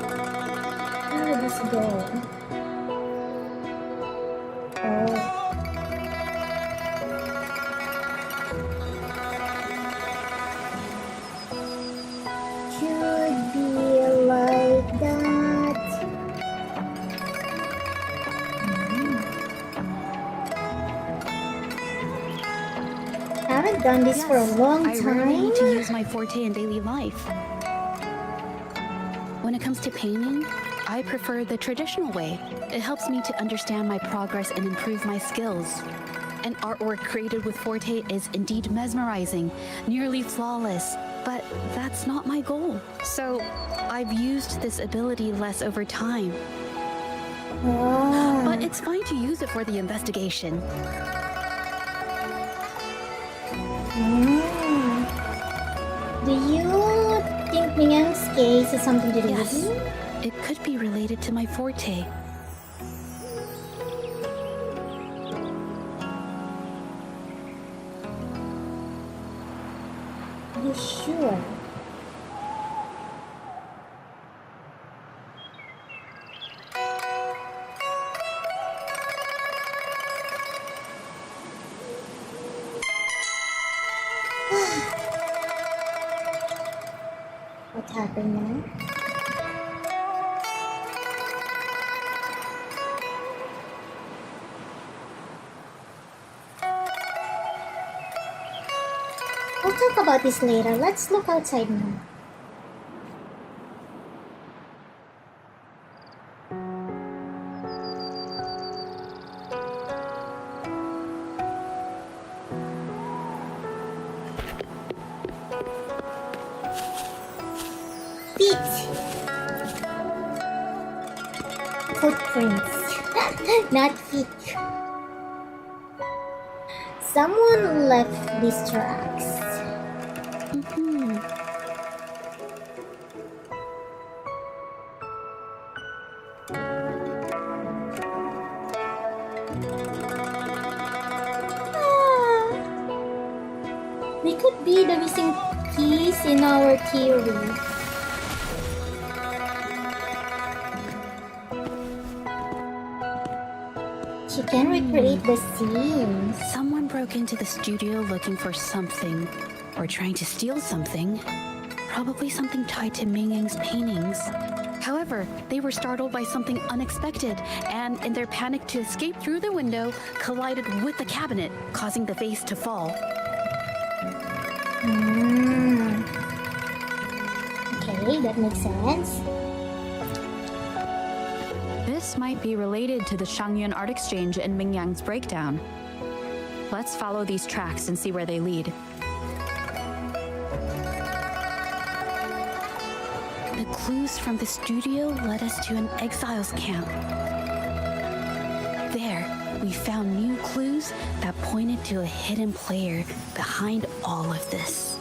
Where did this go? Oh. Should be like that. I haven't done this for a long I time. rarely need to use my forte in daily life. When it comes to painting, I prefer the traditional way. It helps me to understand my progress and improve my skills. An artwork created with forte is indeed mesmerizing, nearly flawless, but that's not my goal. So I've used this ability less over time. But it's fine to use it for the investigation. Do you think MingMing's case has something to do with Yes, you? it could be related to my forte. you sure? What happened now? We'll talk about this later. Let's look outside now. Feet. Footprints. Not feet. Someone left these tracks. They could be the missing piece in our theory. She can recreate the scene. Someone broke into the studio looking for something, or trying to steal something. Probably something tied to MingMing's paintings. However, they were startled by something unexpected, and in their panic to escape through the window, collided with the cabinet, causing the vase to fall. Okay, that makes sense. This might be related to the Shangyun art exchange and Mingyang's breakdown. Let's follow these tracks and see where they lead. The clues from the studio led us to an exiles camp. There, we found new clues that pointed to a hidden player behind all of this.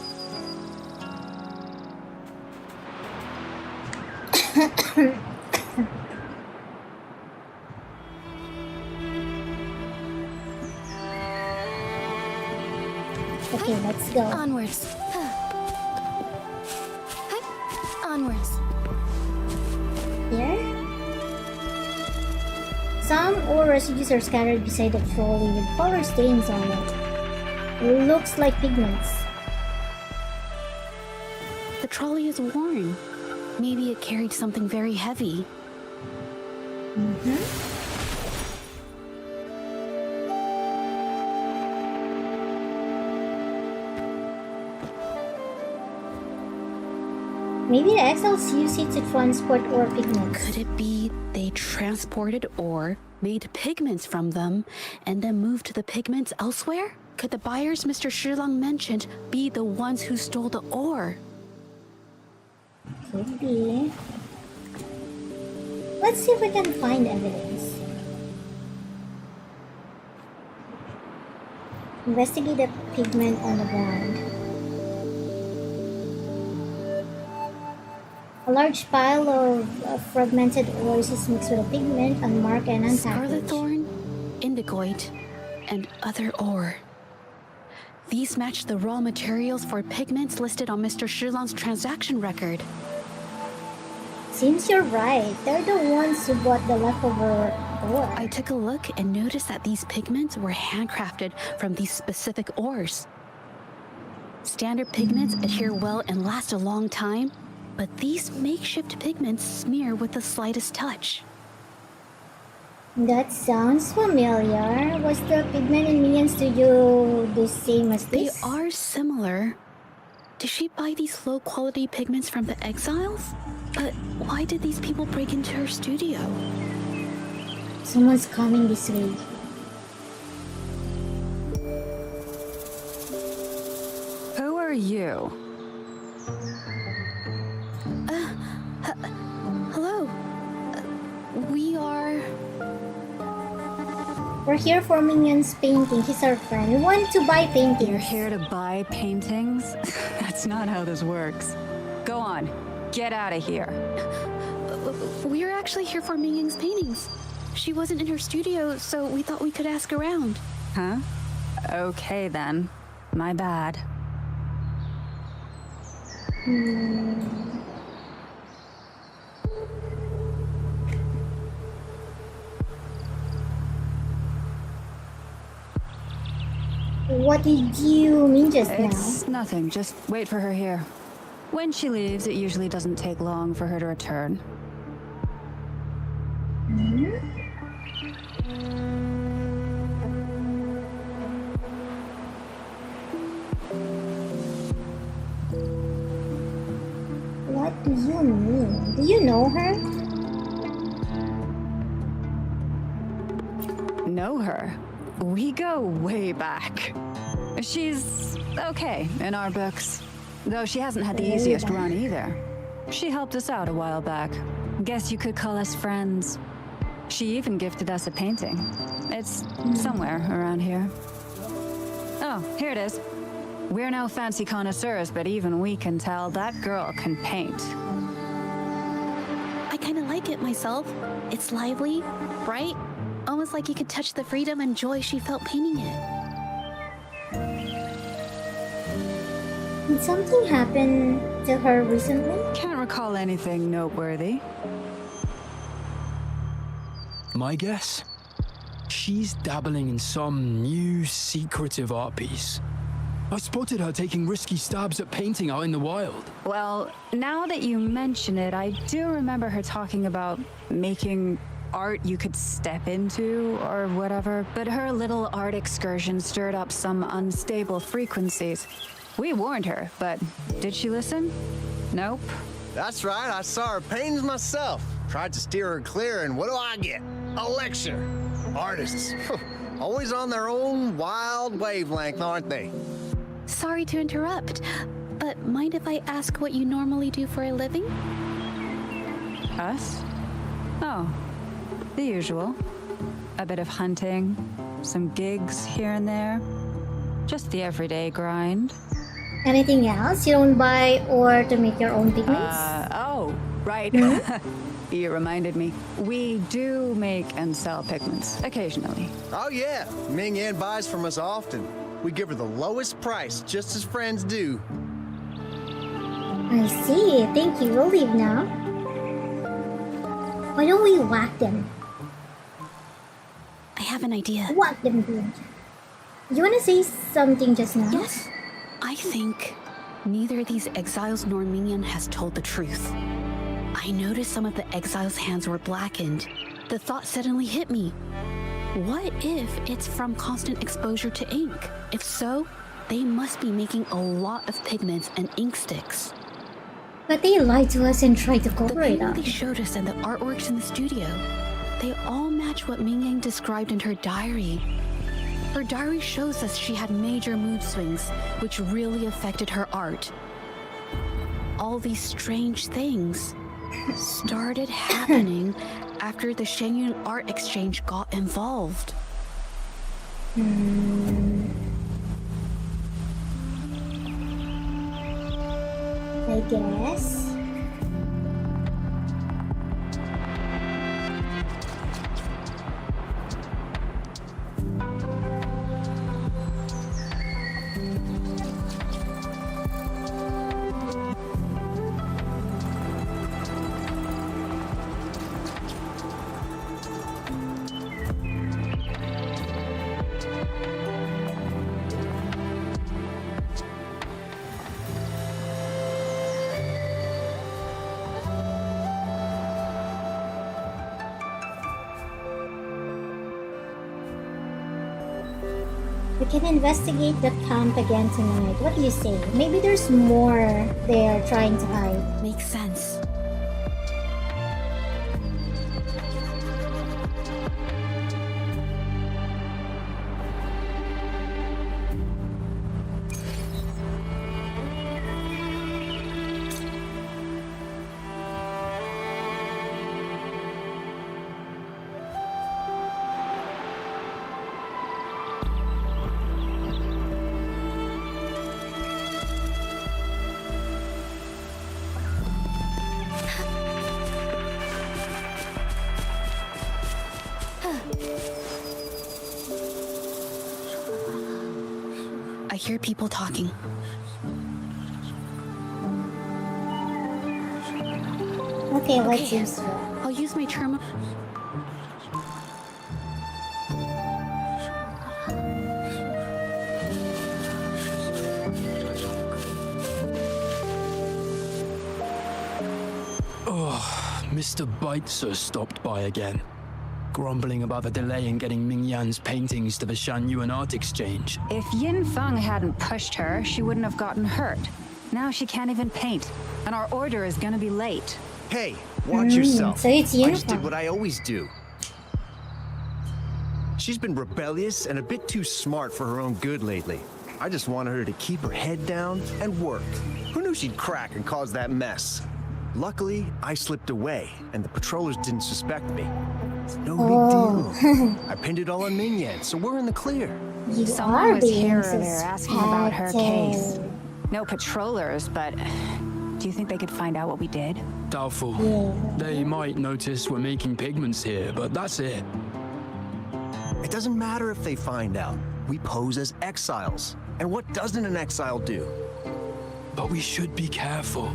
Okay, let's go. Onwards. Onwards. Here? Some ore residues are scattered beside the trolley with color stains on it. It looks like pigments. The trolley is worn. Maybe it carried something very heavy. Maybe the exiles use it to transport ore pigments. Could it be they transported ore, made pigments from them, and then moved the pigments elsewhere? Could the buyers Mr. Shilang mentioned be the ones who stole the ore? Could be. Let's see if we can find evidence. Investigate the pigment on the ground. A large pile of fragmented ores is mixed with a pigment unmarked and unpackaged. Scarlet thorn, indigoite, and other ore. These match the raw materials for pigments listed on Mr. Shilang's transaction record. Seems you're right. They're the ones who bought the leftover ore. I took a look and noticed that these pigments were handcrafted from these specific ores. Standard pigments adhere well and last a long time, but these makeshift pigments smear with the slightest touch. That sounds familiar. Was the pigment in Minion Studio the same as They this? are similar. Did she buy these low-quality pigments from the exiles? But why did these people break into her studio? Someone's coming this way. Who are you? Hello. We are... We're here for Minion's painting. He's our friend. We want to buy paintings. You're here to buy paintings? That's not how this works. Go on. Get out of here. We're actually here for MingMing's paintings. She wasn't in her studio, so we thought we could ask around. Huh? Okay then. My bad. What did you mean just now? It's nothing. Just wait for her here. When she leaves, it usually doesn't take long for her to return. What do you mean? Do you know her? Know her? We go way back. She's okay in our books. Though she hasn't had the easiest run either. She helped us out a while back. Guess you could call us friends. She even gifted us a painting. It's somewhere around here. Oh, here it is. We're no fancy connoisseurs, but even we can tell that girl can paint. I kind of like it myself. It's lively, bright, almost like you could touch the freedom and joy she felt painting it. Did something happen to her recently? Can't recall anything noteworthy. My guess? She's dabbling in some new secretive art piece. I spotted her taking risky stabs at painting out in the wild. Well, now that you mention it, I do remember her talking about making art you could step into or whatever, but her little art excursion stirred up some unstable frequencies. We warned her, but did she listen? Nope. That's right, I saw her paintings myself. Tried to steer her clear, and what do I get? A lecture. Artists, always on their own wild wavelength, aren't they? Sorry to interrupt, but mind if I ask what you normally do for a living? Us? Oh, the usual. A bit of hunting, some gigs here and there. Just the everyday grind. Anything else you don't buy or to make your own pigments? Oh, right. You reminded me. We do make and sell pigments, occasionally. Oh yeah, Ming Yan buys from us often. We give her the lowest price, just as friends do. I see. Thank you. We'll leave now. Why don't we whack them? I have an idea. Whack them good. You want to say something just now? Yes. I think neither of these exiles nor Ming has told the truth. I noticed some of the exiles' hands were blackened. The thought suddenly hit me. What if it's from constant exposure to ink? If so, they must be making a lot of pigments and ink sticks. But they lied to us and tried to cover it The up. painting they showed us and the artworks in the studio, they all match what MingMing described in her diary. Her diary shows us she had major mood swings, which really affected her art. All these strange things started happening after the Shenyun Art Exchange got involved. I guess. We can investigate the camp again tonight. What do you say? Maybe there's more they're trying to hide. Makes sense. I hear people talking. Okay, let's use it. I'll use my terminal. Oh, Mr. Beitzer stopped by again, grumbling about the delay in getting Ming Yan's paintings to the Shanyuan Art Exchange. If Yin Feng hadn't pushed her, she wouldn't have gotten hurt. Now she can't even paint, and our order is gonna be late. Hey, watch yourself. So it's I Yin just did Feng. what I always do. She's been rebellious and a bit too smart for her own good lately. I just wanted her to keep her head down and work. Who knew she'd crack and cause that mess? Luckily, I slipped away, and the patrollers didn't suspect me. It's no big deal. I pinned it all on Ming Yan, so we're in the clear. You Someone are was being here earlier asking about her case. suspected. No patrollers, but do you think they could find out what we did? Doubtful. Yeah. They might notice we're making pigments here, but that's it. It doesn't matter if they find out. We pose as exiles. And what doesn't an exile do? But we should be careful.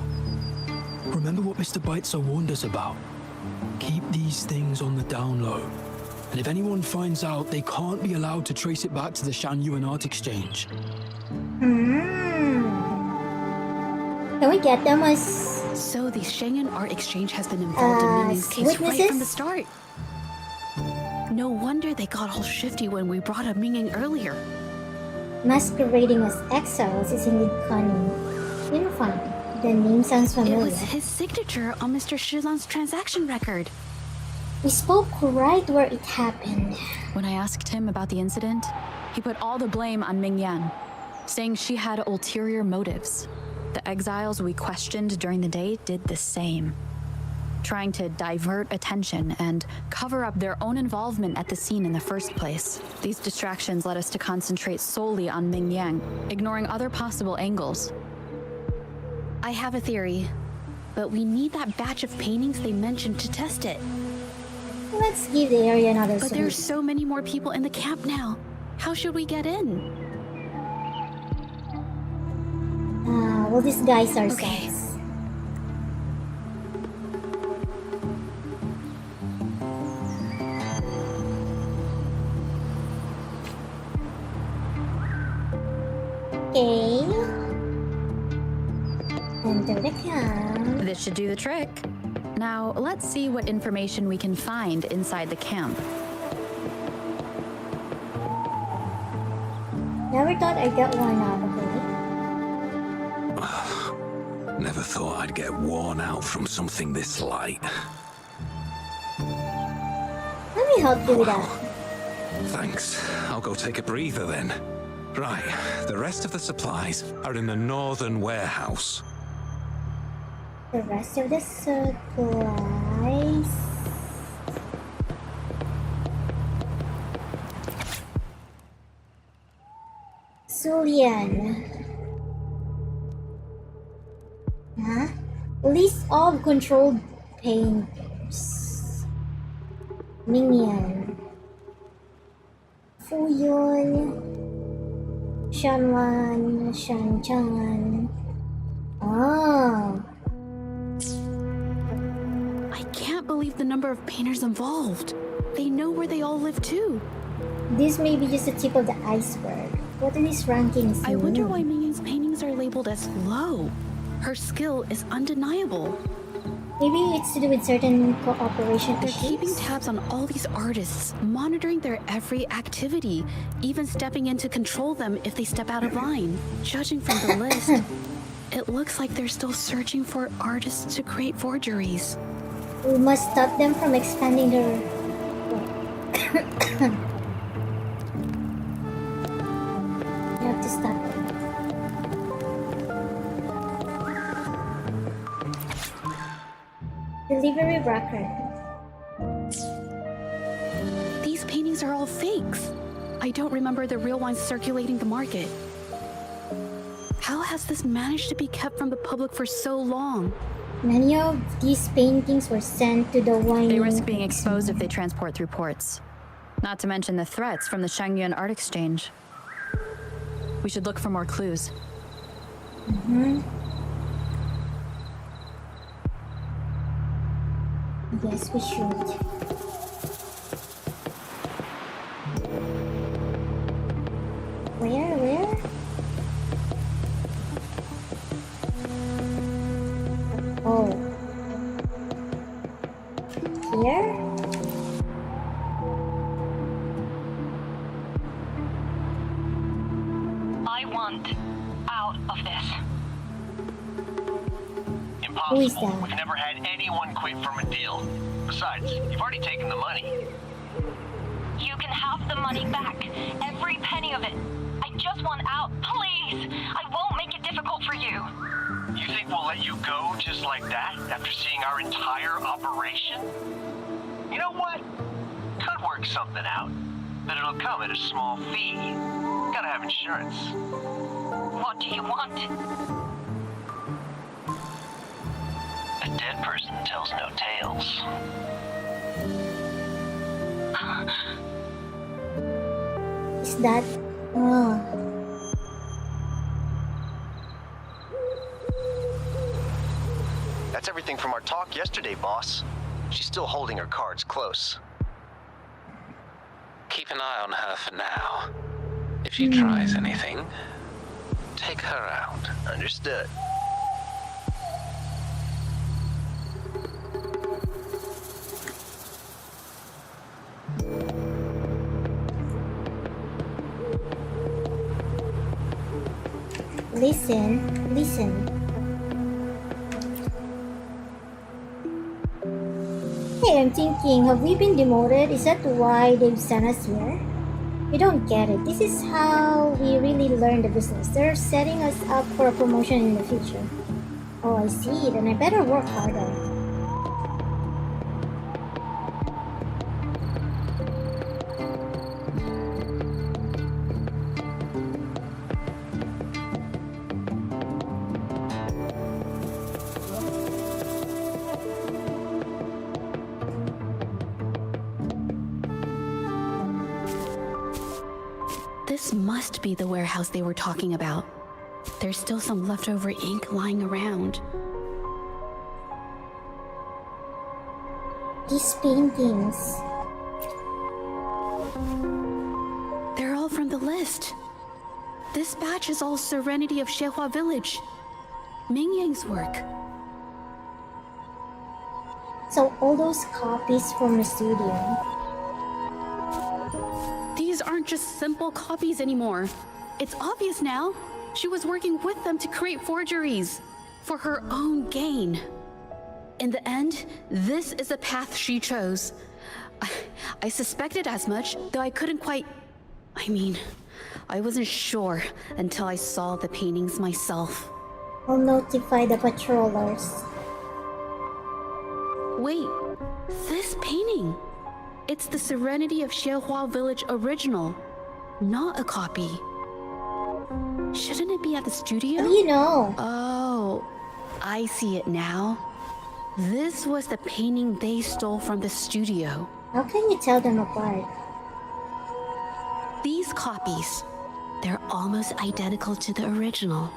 Remember what Mr. Beitzer warned us about? Keep these things on the down low. And if anyone finds out, they can't be allowed to trace it back to the Shanyuan Art Exchange. Can we get them as So the Shanghai Art Exchange has been involved in Mingming's case right witnesses? from the start. No wonder they got all shifty when we brought up Mingming earlier. masquerading as exiles is indeed cunning. Yin Feng. The name sounds It familiar. was his signature on Mr. Shilan's transaction record. We spoke right where it happened. When I asked him about the incident, he put all the blame on Ming Yan, saying she had ulterior motives. The exiles we questioned during the day did the same, trying to divert attention and cover up their own involvement at the scene in the first place. These distractions led us to concentrate solely on Ming Yang, ignoring other possible angles. I have a theory, but we need that batch of paintings they mentioned to test it. Let's give the area another But sweep. there's so many more people in the camp now. How should we get in? We'll disguise ourselves. Okay. Okay. Enter the camp. This should do the trick. Now, let's see what information we can find inside the camp. Never thought I'd get one out of it. Never thought I'd get worn out from something this light. Let me help you with that. Thanks. I'll go take a breather then. Right, the rest of the supplies are in the northern warehouse. The rest of the supplies. Sulian. Huh? List of controlled painters. Mingyan. Fuyun. Shanwan. Shanchan. Oh. I can't believe the number of painters involved. They know where they all live too. This may be just the tip of the iceberg. What do these rankings I wonder mean? why Mingying's paintings are labeled as low. Her skill is undeniable. Maybe it's to do with certain cooperation They're issues? keeping tabs on all these artists, monitoring their every activity, even stepping in to control them if they step out of line. Judging from the list, it looks like they're still searching for artists to create forgeries. We must stop them from expanding their... You have to stop them. Delivery record. These paintings are all fakes. I don't remember the real ones circulating the market. How has this managed to be kept from the public for so long? Many of these paintings were sent to the wine... They risk being exposed if they transport through ports. Not to mention the threats from the Shangyuan Art Exchange. We should look for more clues. Yes, we should. Where? Oh. Here? I want out of this. Who is Impossible. that? We've never had anyone quit from a deal. Besides, you've already taken the money. You can have the money back. Every penny of it. I just want out. Please! I won't make it difficult for you. You think we'll let you go just like that after seeing our entire operation? You know what? Could work something out. But it'll come at a small fee. Gotta have insurance. What do you want? A dead person tells no tales. Is that... Oh. That's everything from our talk yesterday, boss. She's still holding her cards close. Keep an eye on her for now. If she tries anything, take her out. Understood. Listen. Hey, I'm thinking, have we been demoted? Is that why they've sent us here? We don't get it. This is how we really learn the business. They're setting us up for a promotion in the future. Oh, I see. Then I better work harder. This must be the warehouse they were talking about. There's still some leftover ink lying around. These paintings. They're all from the list. This batch is all Serenity of Xehua Village. MingMing's work. So all those copies from the studio. These aren't just simple copies anymore. It's obvious now. She was working with them to create forgeries for her own gain. In the end, this is the path she chose. I suspected as much, though I couldn't quite... I wasn't sure until I saw the paintings myself. I'll notify the patrollers. Wait, this painting. It's the Serenity of Xehua Village original, not a copy. Shouldn't it be at the studio? How do you know? Oh, I see it now. This was the painting they stole from the studio. How can you tell them apart? These copies, they're almost identical to the original.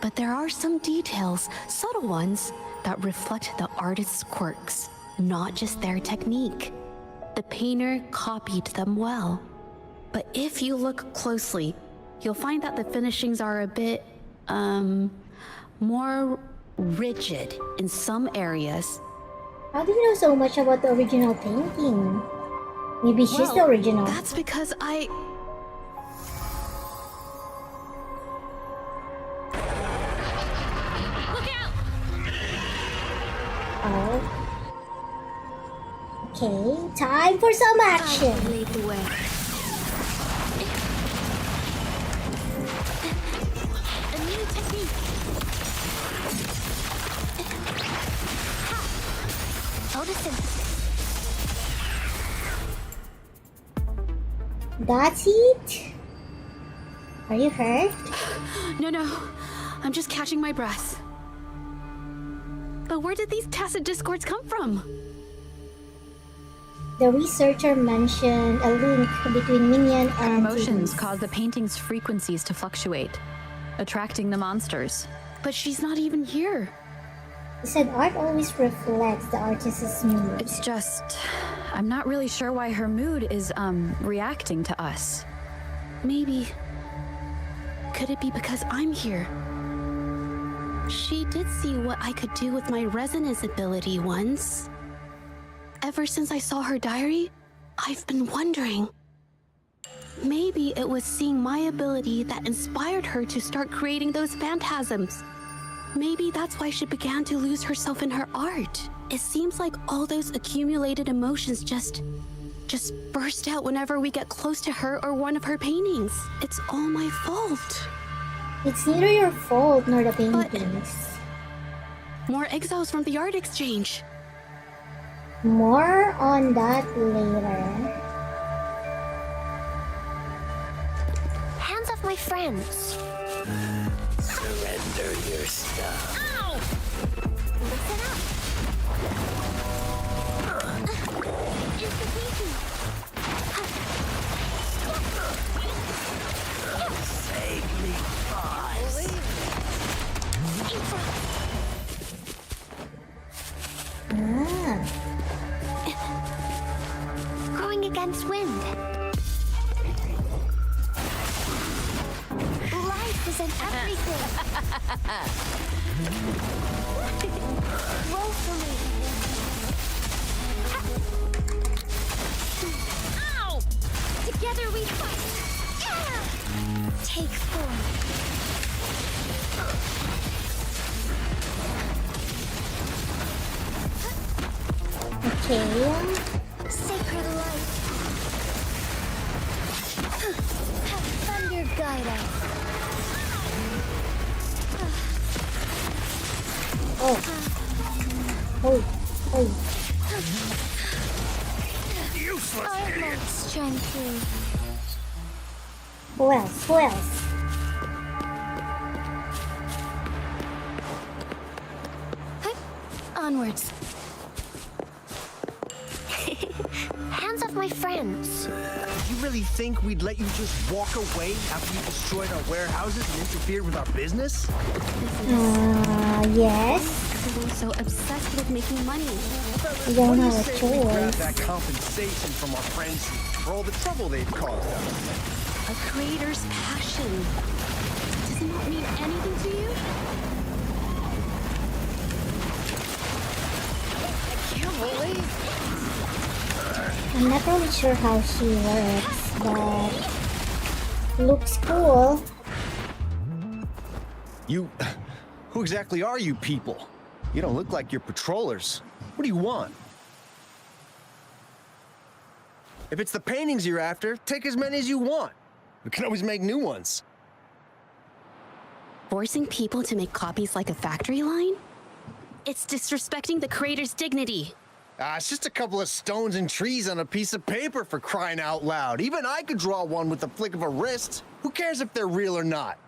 But there are some details, subtle ones, that reflect the artist's quirks, not just their technique. The painter copied them well. But if you look closely, you'll find that the finishings are a bit, more rigid in some areas. How do you know so much about the original painting? Maybe she's the original. That's because I... Look out! Oh. Okay, time for some action. Lead the way. A new technique. Photosynthesis. That's it? Are you hurt? No. I'm just catching my breath. But where did these tacit discords come from? The researcher mentioned a link between minion and Emotions TVs. cause the painting's frequencies to fluctuate, attracting the monsters. But she's not even here. He said art always reflects the artist's mood. It's just, I'm not really sure why her mood is, reacting to us. Maybe... Could it be because I'm here? She did see what I could do with my resonance ability once. Ever since I saw her diary, I've been wondering. Maybe it was seeing my ability that inspired her to start creating those phantasms. Maybe that's why she began to lose herself in her art. It seems like all those accumulated emotions just burst out whenever we get close to her or one of her paintings. It's all my fault. It's neither your fault nor the paintings. More exiles from the art exchange. More on that later. Hands off my friends. Surrender your stuff. Ow! Listen up. It's the painting. Save me, boss. Growing against wind. Life is in everything. Roll for me. Ow! Together we fight. Yeah! Take form. Okay. Sacred light. Have thunder guide us. Oh. Useless I idiot. lack strength too. Who else? Who else? Onwards. Hands off my friends. You really think we'd let you just walk away after you destroyed our warehouses and interfered with our business? Yes. We're so obsessed with making money. We don't What do you have a say we grab choice. that compensation from our friends for all the trouble they've caused us? A creator's passion. Does it not mean anything to you? I'm not really sure how she works, but looks cool. Who exactly are you people? You don't look like you're patrollers. What do you want? If it's the paintings you're after, take as many as you want. We can always make new ones. Forcing people to make copies like a factory line? It's disrespecting the creator's dignity. It's just a couple of stones and trees on a piece of paper, for crying out loud. Even I could draw one with the flick of a wrist. Who cares if they're real or not?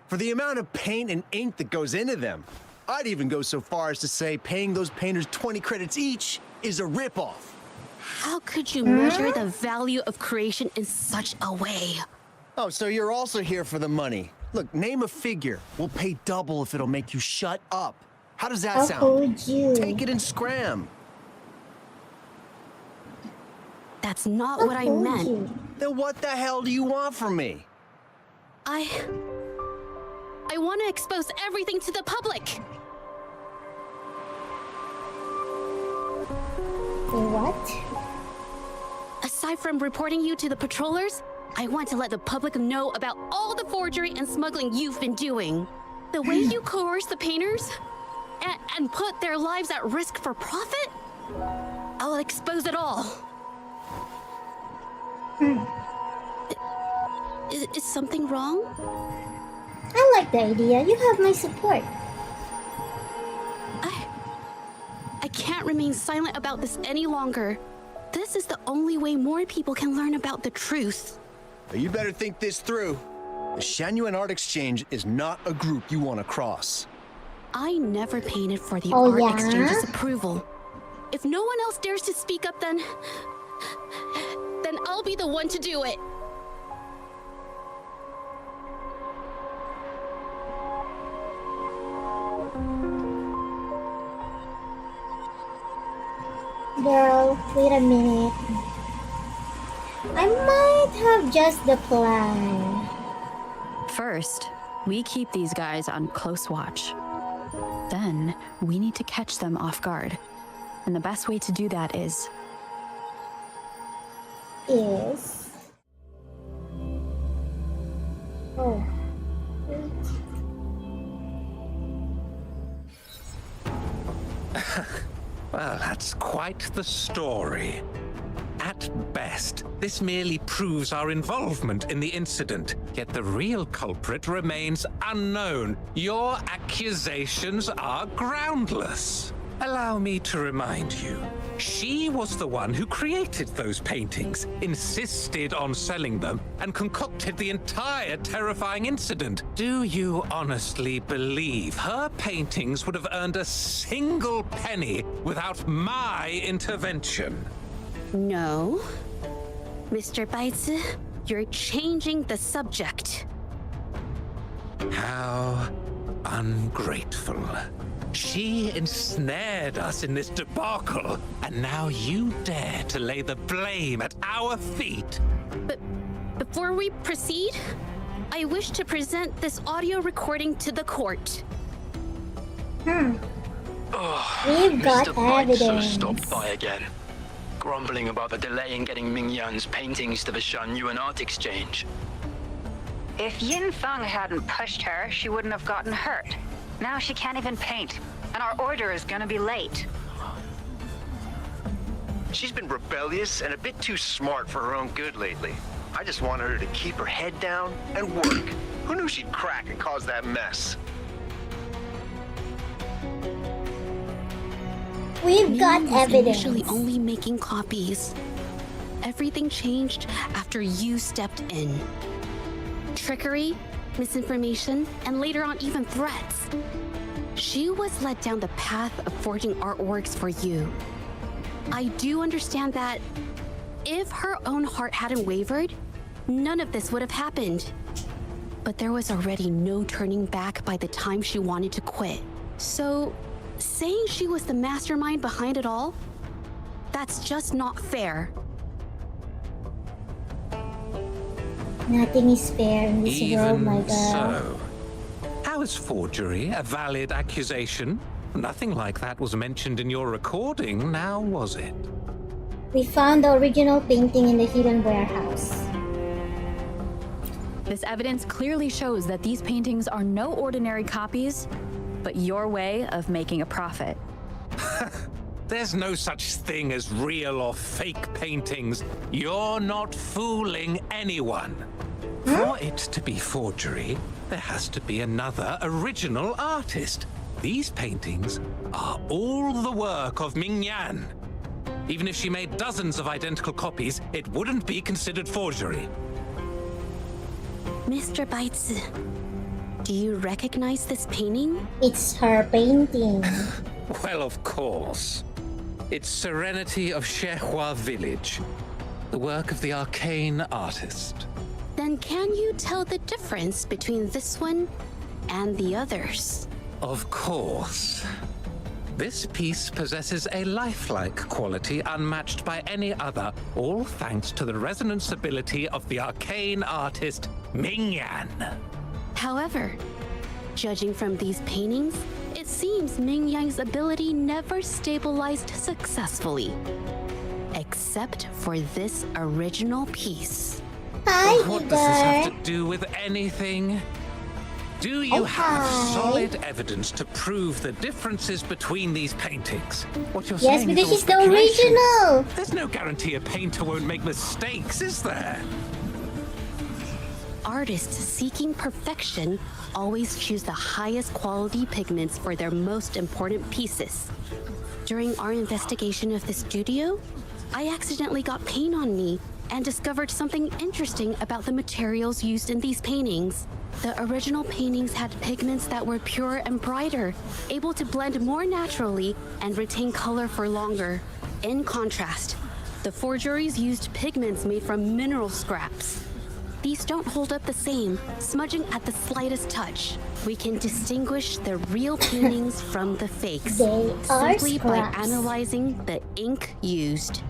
For the amount of paint and ink that goes into them, I'd even go so far as to say paying those painters 20 credits each is a ripoff. How could you measure the value of creation in such a way? Oh, so you're also here for the money. Look, name a figure. We'll pay double if it'll make you shut up. How does that How sound? could you? Take it and scram. That's not How what I could meant. you? Then what the hell do you want from me? I want to expose everything to the public. What? Aside from reporting you to the patrollers, I want to let the public know about all the forgery and smuggling you've been doing. The way you coerce the painters and put their lives at risk for profit? I'll expose it all. Is something wrong? I like the idea. You have my support. I can't remain silent about this any longer. This is the only way more people can learn about the truth. You better think this through. The Shanyuan Art Exchange is not a group you want to cross. I never painted for the Oh, art yeah? exchange's approval. If no one else dares to speak up, then I'll be the one to do it. Girl, wait a minute. I might have just the plan. First, we keep these guys on close watch. Then, we need to catch them off guard. And the best way to do that is... Oh. Well, that's quite the story. At best, this merely proves our involvement in the incident, yet the real culprit remains unknown. Your accusations are groundless. Allow me to remind you, she was the one who created those paintings, insisted on selling them, and concocted the entire terrifying incident. Do you honestly believe her paintings would have earned a single penny without my intervention? No. Mr. Baitsu, you're changing the subject. How ungrateful. She ensnared us in this debacle, and now you dare to lay the blame at our feet. But before we proceed, I wish to present this audio recording to the court. We've got Mr. Baitsu evidence. stopped by again, grumbling about the delay in getting Ming Yan's paintings to the Shanyuan Art Exchange. If Yin Feng hadn't pushed her, she wouldn't have gotten hurt. Now she can't even paint, and our order is gonna be late. She's been rebellious and a bit too smart for her own good lately. I just wanted her to keep her head down and work. Who knew she'd crack and cause that mess? We've got Ming was evidence. initially only making copies. Everything changed after you stepped in. Trickery, misinformation, and later on even threats. She was led down the path of forging artworks for you. I do understand that if her own heart hadn't wavered, none of this would have happened. But there was already no turning back by the time she wanted to quit. So, saying she was the mastermind behind it all, that's just not fair. Nothing is fair in this world, my Even girl. so, how is forgery a valid accusation? Nothing like that was mentioned in your recording, now was it? We found the original painting in the hidden warehouse. This evidence clearly shows that these paintings are no ordinary copies, but your way of making a profit. There's no such thing as real or fake paintings. You're not fooling anyone. For it to be forgery, there has to be another original artist. These paintings are all the work of Ming Yan. Even if she made dozens of identical copies, it wouldn't be considered forgery. Mr. Baitsu, do you recognize this painting? It's her painting. Well, of course. It's Serenity of Shehua Village, the work of the arcane artist. Then can you tell the difference between this one and the others? Of course. This piece possesses a lifelike quality unmatched by any other, all thanks to the resonance ability of the arcane artist Ming Yan. However, judging from these paintings, it seems Ming Yang's ability never stabilized successfully. Except for this original piece. Hi, What does this have Igor. to do with anything? Do you have solid evidence to prove the differences between these paintings? What you're Yes, saying is because all she's the speculation. original. There's no guarantee a painter won't make mistakes, is there? Artists seeking perfection always choose the highest quality pigments for their most important pieces. During our investigation of the studio, I accidentally got paint on me and discovered something interesting about the materials used in these paintings. The original paintings had pigments that were pure and brighter, able to blend more naturally and retain color for longer. In contrast, the forgeries used pigments made from mineral scraps. These don't hold up the same, smudging at the slightest touch. We can distinguish the real paintings from the fakes They are simply by scraps. analyzing the ink used.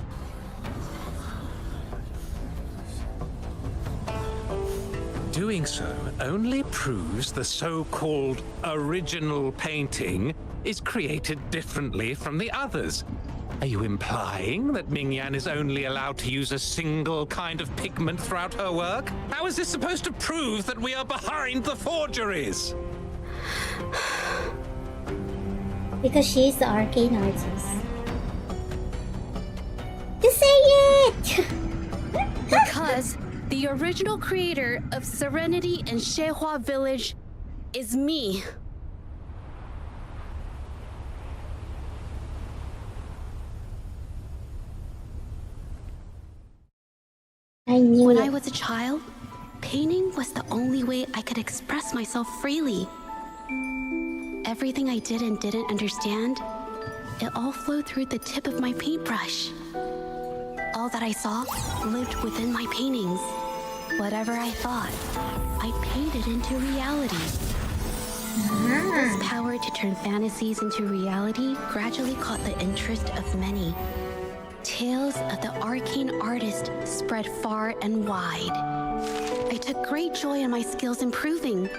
Doing so only proves the so-called original painting is created differently from the others. Are you implying that Ming-Yan is only allowed to use a single kind of pigment throughout her work? How is this supposed to prove that we are behind the forgeries? Because she's the arcane artist. Just say it! Because the original creator of Serenity and Shehua Village is me. I knew When it. I was a child, painting was the only way I could express myself freely. Everything I did and didn't understand, it all flowed through the tip of my paintbrush. All that I saw lived within my paintings. Whatever I thought, I painted into reality. This power to turn fantasies into reality gradually caught the interest of many. Tales of the arcane artist spread far and wide. I took great joy in my skills improving.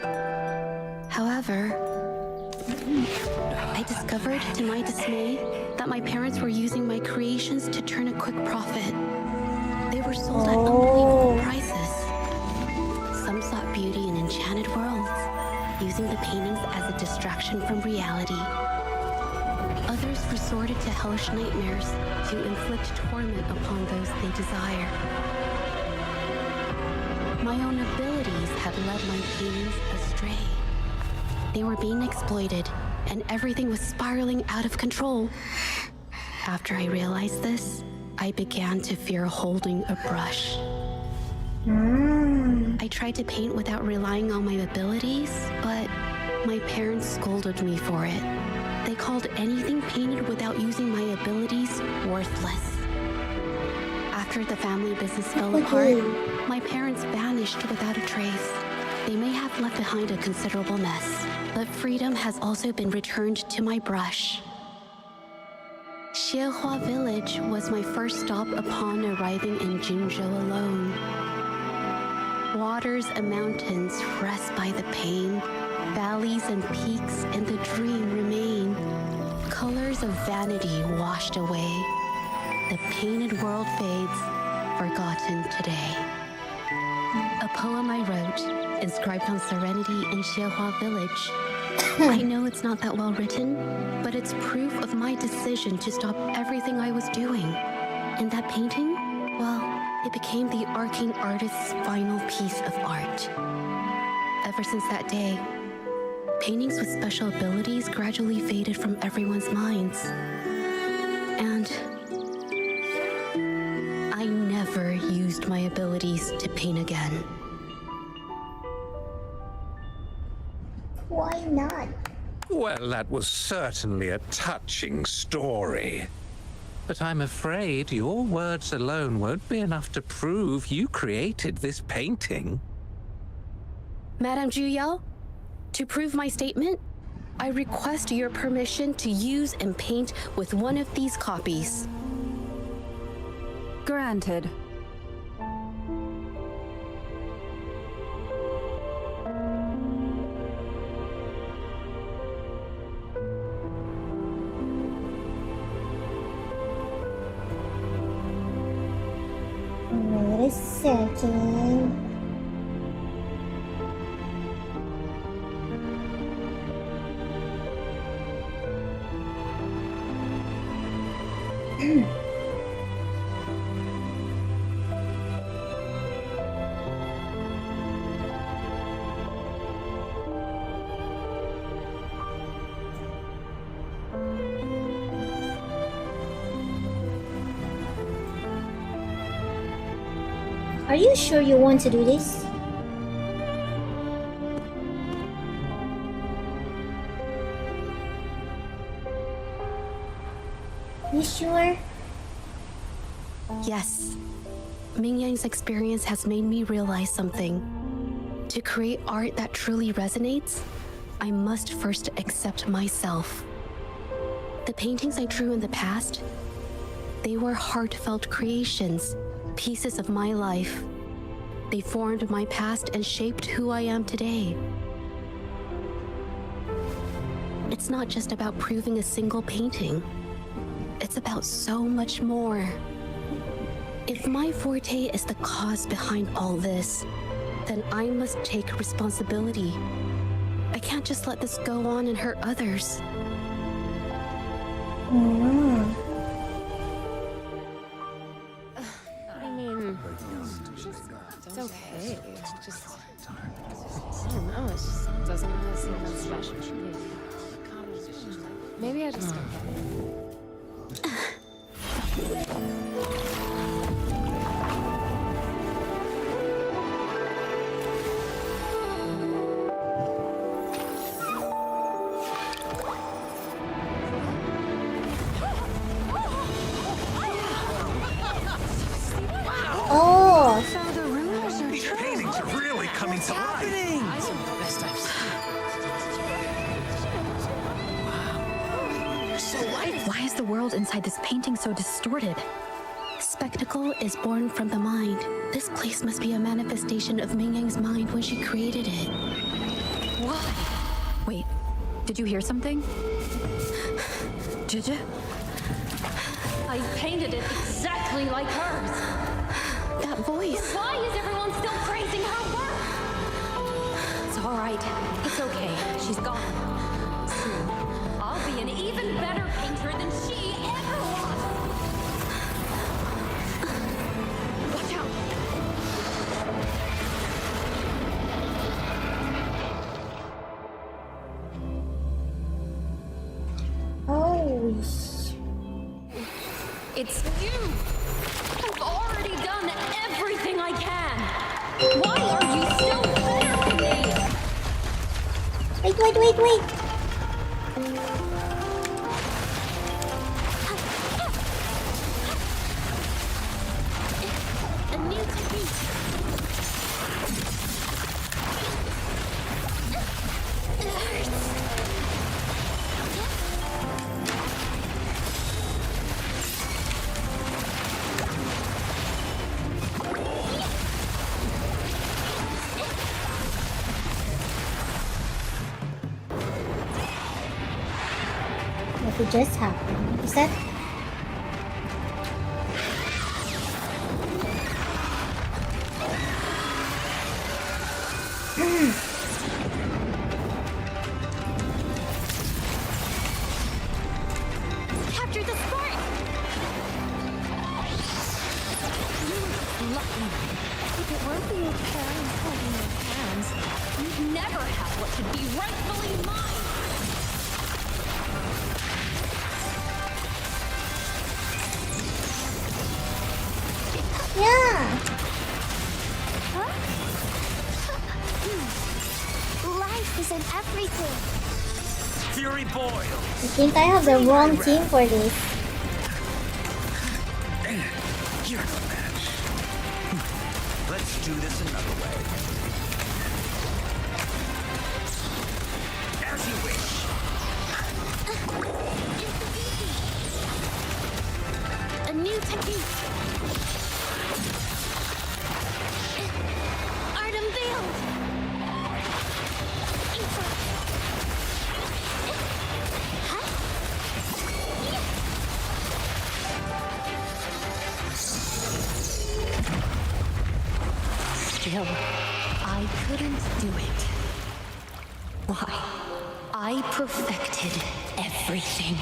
However, I discovered to my dismay that my parents were using my creations to turn a quick profit. They were sold at unbelievable prices. Some sought beauty in enchanted worlds, using the paintings as a distraction from reality. Others resorted to hellish nightmares to inflict torment upon those they desire. My own abilities had led my paintings astray. They were being exploited, and everything was spiraling out of control. After I realized this, I began to fear holding a brush. I tried to paint without relying on my abilities, but my parents scolded me for it. They called anything painted without using my abilities worthless. After the family business fell apart, my parents vanished without a trace. They may have left behind a considerable mess, but freedom has also been returned to my brush. Shihua Village was my first stop upon arriving in Jinzhou alone. Waters and mountains rest by the pain. Valleys and peaks in the dream remain. Colors of vanity washed away. The painted world fades, forgotten today. A poem I wrote, inscribed on Serenity in Shihua Village. I know it's not that well written, but it's proof of my decision to stop everything I was doing. And that painting, well, it became the arcane artist's final piece of art. Ever since that day, paintings with special abilities gradually faded from everyone's minds. And I never used my abilities to paint again. Why not? Well, that was certainly a touching story. But I'm afraid your words alone won't be enough to prove you created this painting. Madame Juyao, to prove my statement, I request your permission to use and paint with one of these copies. Granted. Wait a second. Are you sure you want to do this? You sure? Yes. MingYang's experience has made me realize something. To create art that truly resonates, I must first accept myself. The paintings I drew in the past, they were heartfelt creations, pieces of my life. They formed my past and shaped who I am today. It's not just about proving a single painting. It's about so much more. If my forte is the cause behind all this, then I must take responsibility. I can't just let this go on and hurt others. I mean, it's okay. It's just, I don't know. It just doesn't really seem that special to me. Maybe I just don't get it. Oh, These paintings are really coming to life. Why is the world inside this painting so distorted? Spectacle is born from the mind. This place must be a manifestation of MingYang's mind when she created it. Why? Wait, did you hear something? Did you? I painted it exactly like hers. That voice. Why is everyone still praising her work? It's all right. It's okay. She's gone. Soon, I'll be an even better painter than she ever was. Watch out! holy It's you! I've already done everything I can! Why are you still there with me? Wait. A new technique. It hurts. What just happened? Is that? Capture the spark! You were lucky. If it weren't for your parents holding your hands, you'd never have what should be rightfully mine! Yeah. Life is in everything. Fury boil. I think I have the wrong team for this. You're no match. Let's do this another way. As you wish. A new technique. Art unveiled. Still, I couldn't do it. Why? I perfected everything.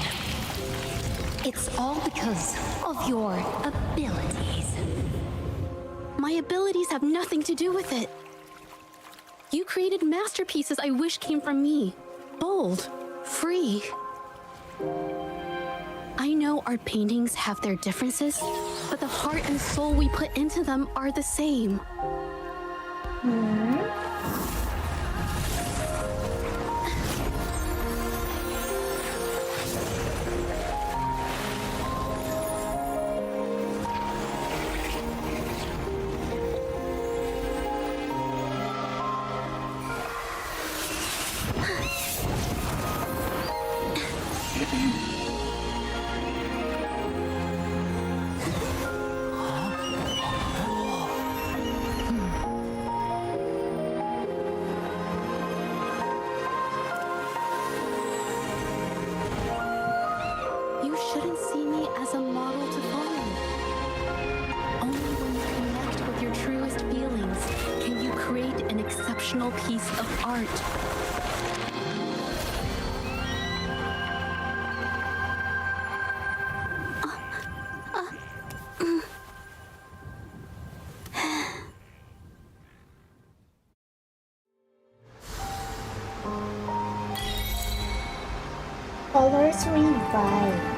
It's all because of your abilities. My abilities have nothing to do with it. You created masterpieces I wish came from me. Bold, free. I know our paintings have their differences, but the heart and soul we put into them are the same. exceptional piece of art. Colors revive.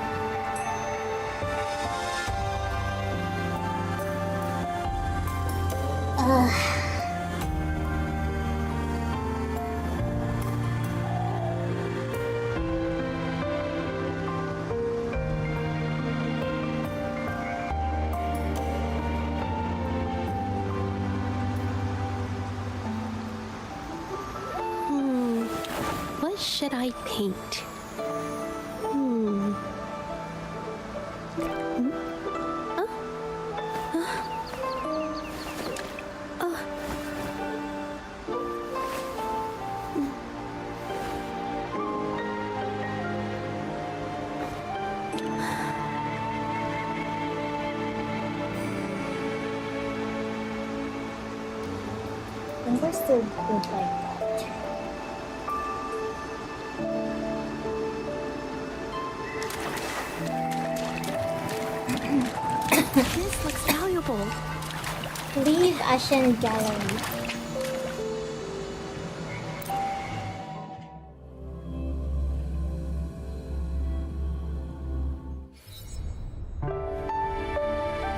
What should I paint? And we're still good like that. This looks valuable. Leave Ashen Gallery.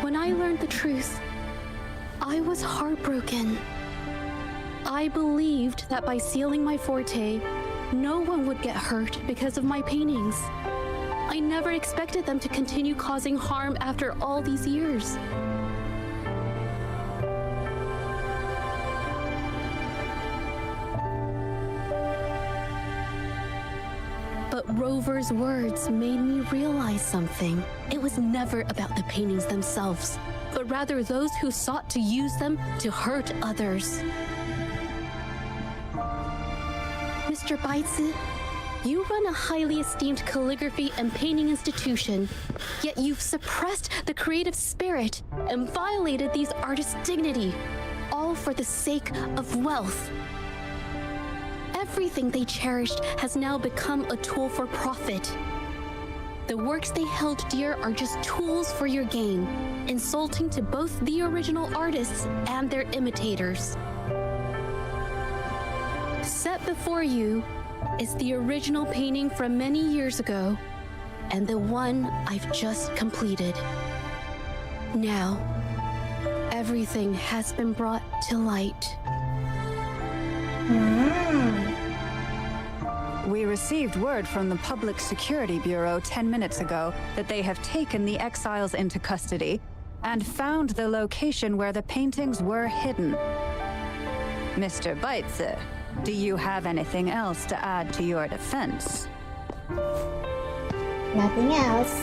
When I learned the truth, I was heartbroken. I believed that by sealing my forte, no one would get hurt because of my paintings. I never expected them to continue causing harm after all these years. But Rover's words made me realize something. It was never about the paintings themselves, but rather those who sought to use them to hurt others. Mr. Baitsu, you run a highly esteemed calligraphy and painting institution, yet you've suppressed the creative spirit and violated these artists' dignity, all for the sake of wealth. Everything they cherished has now become a tool for profit. The works they held dear are just tools for your gain, insulting to both the original artists and their imitators. Set before you is the original painting from many years ago, and the one I've just completed. Now, everything has been brought to light. We received word from the Public Security Bureau 10 minutes ago that they have taken the exiles into custody and found the location where the paintings were hidden. Mr. Baitsu, do you have anything else to add to your defense? Nothing else.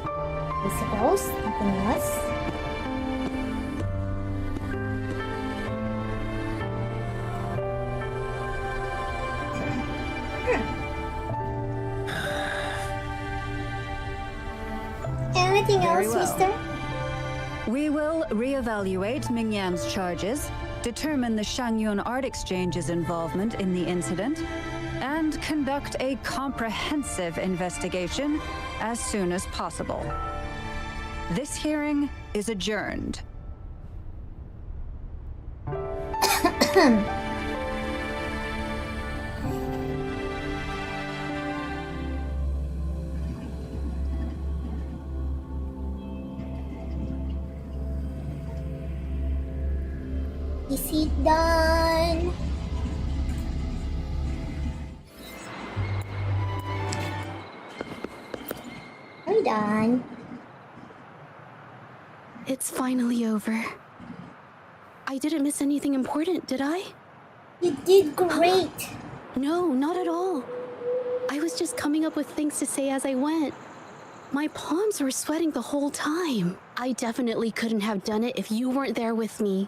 I suppose nothing else. Anything Very else, well. mister? We will reevaluate Mingyam's charges, determine the Shangyun Art Exchange's involvement in the incident, and conduct a comprehensive investigation as soon as possible. This hearing is adjourned. Is he done? Are we done? It's finally over. I didn't miss anything important, did I? You did great. No, not at all. I was just coming up with things to say as I went. My palms were sweating the whole time. I definitely couldn't have done it if you weren't there with me.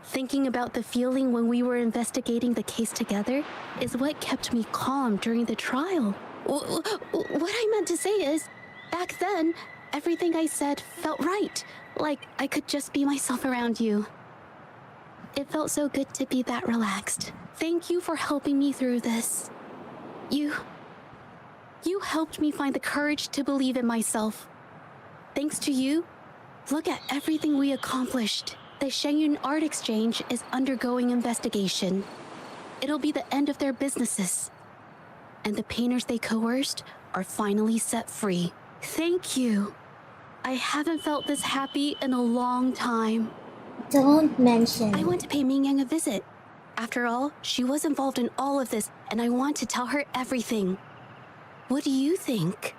Thinking about the feeling when we were investigating the case together is what kept me calm during the trial. What I meant to say is, back then, everything I said felt right. Like I could just be myself around you. It felt so good to be that relaxed. Thank you for helping me through this. You helped me find the courage to believe in myself. Thanks to you, look at everything we accomplished. The Shenyun Art Exchange is undergoing investigation. It'll be the end of their businesses. And the painters they coerced are finally set free. Thank you. I haven't felt this happy in a long time. Don't mention. I want to pay MingMing a visit. After all, she was involved in all of this, and I want to tell her everything. What do you think?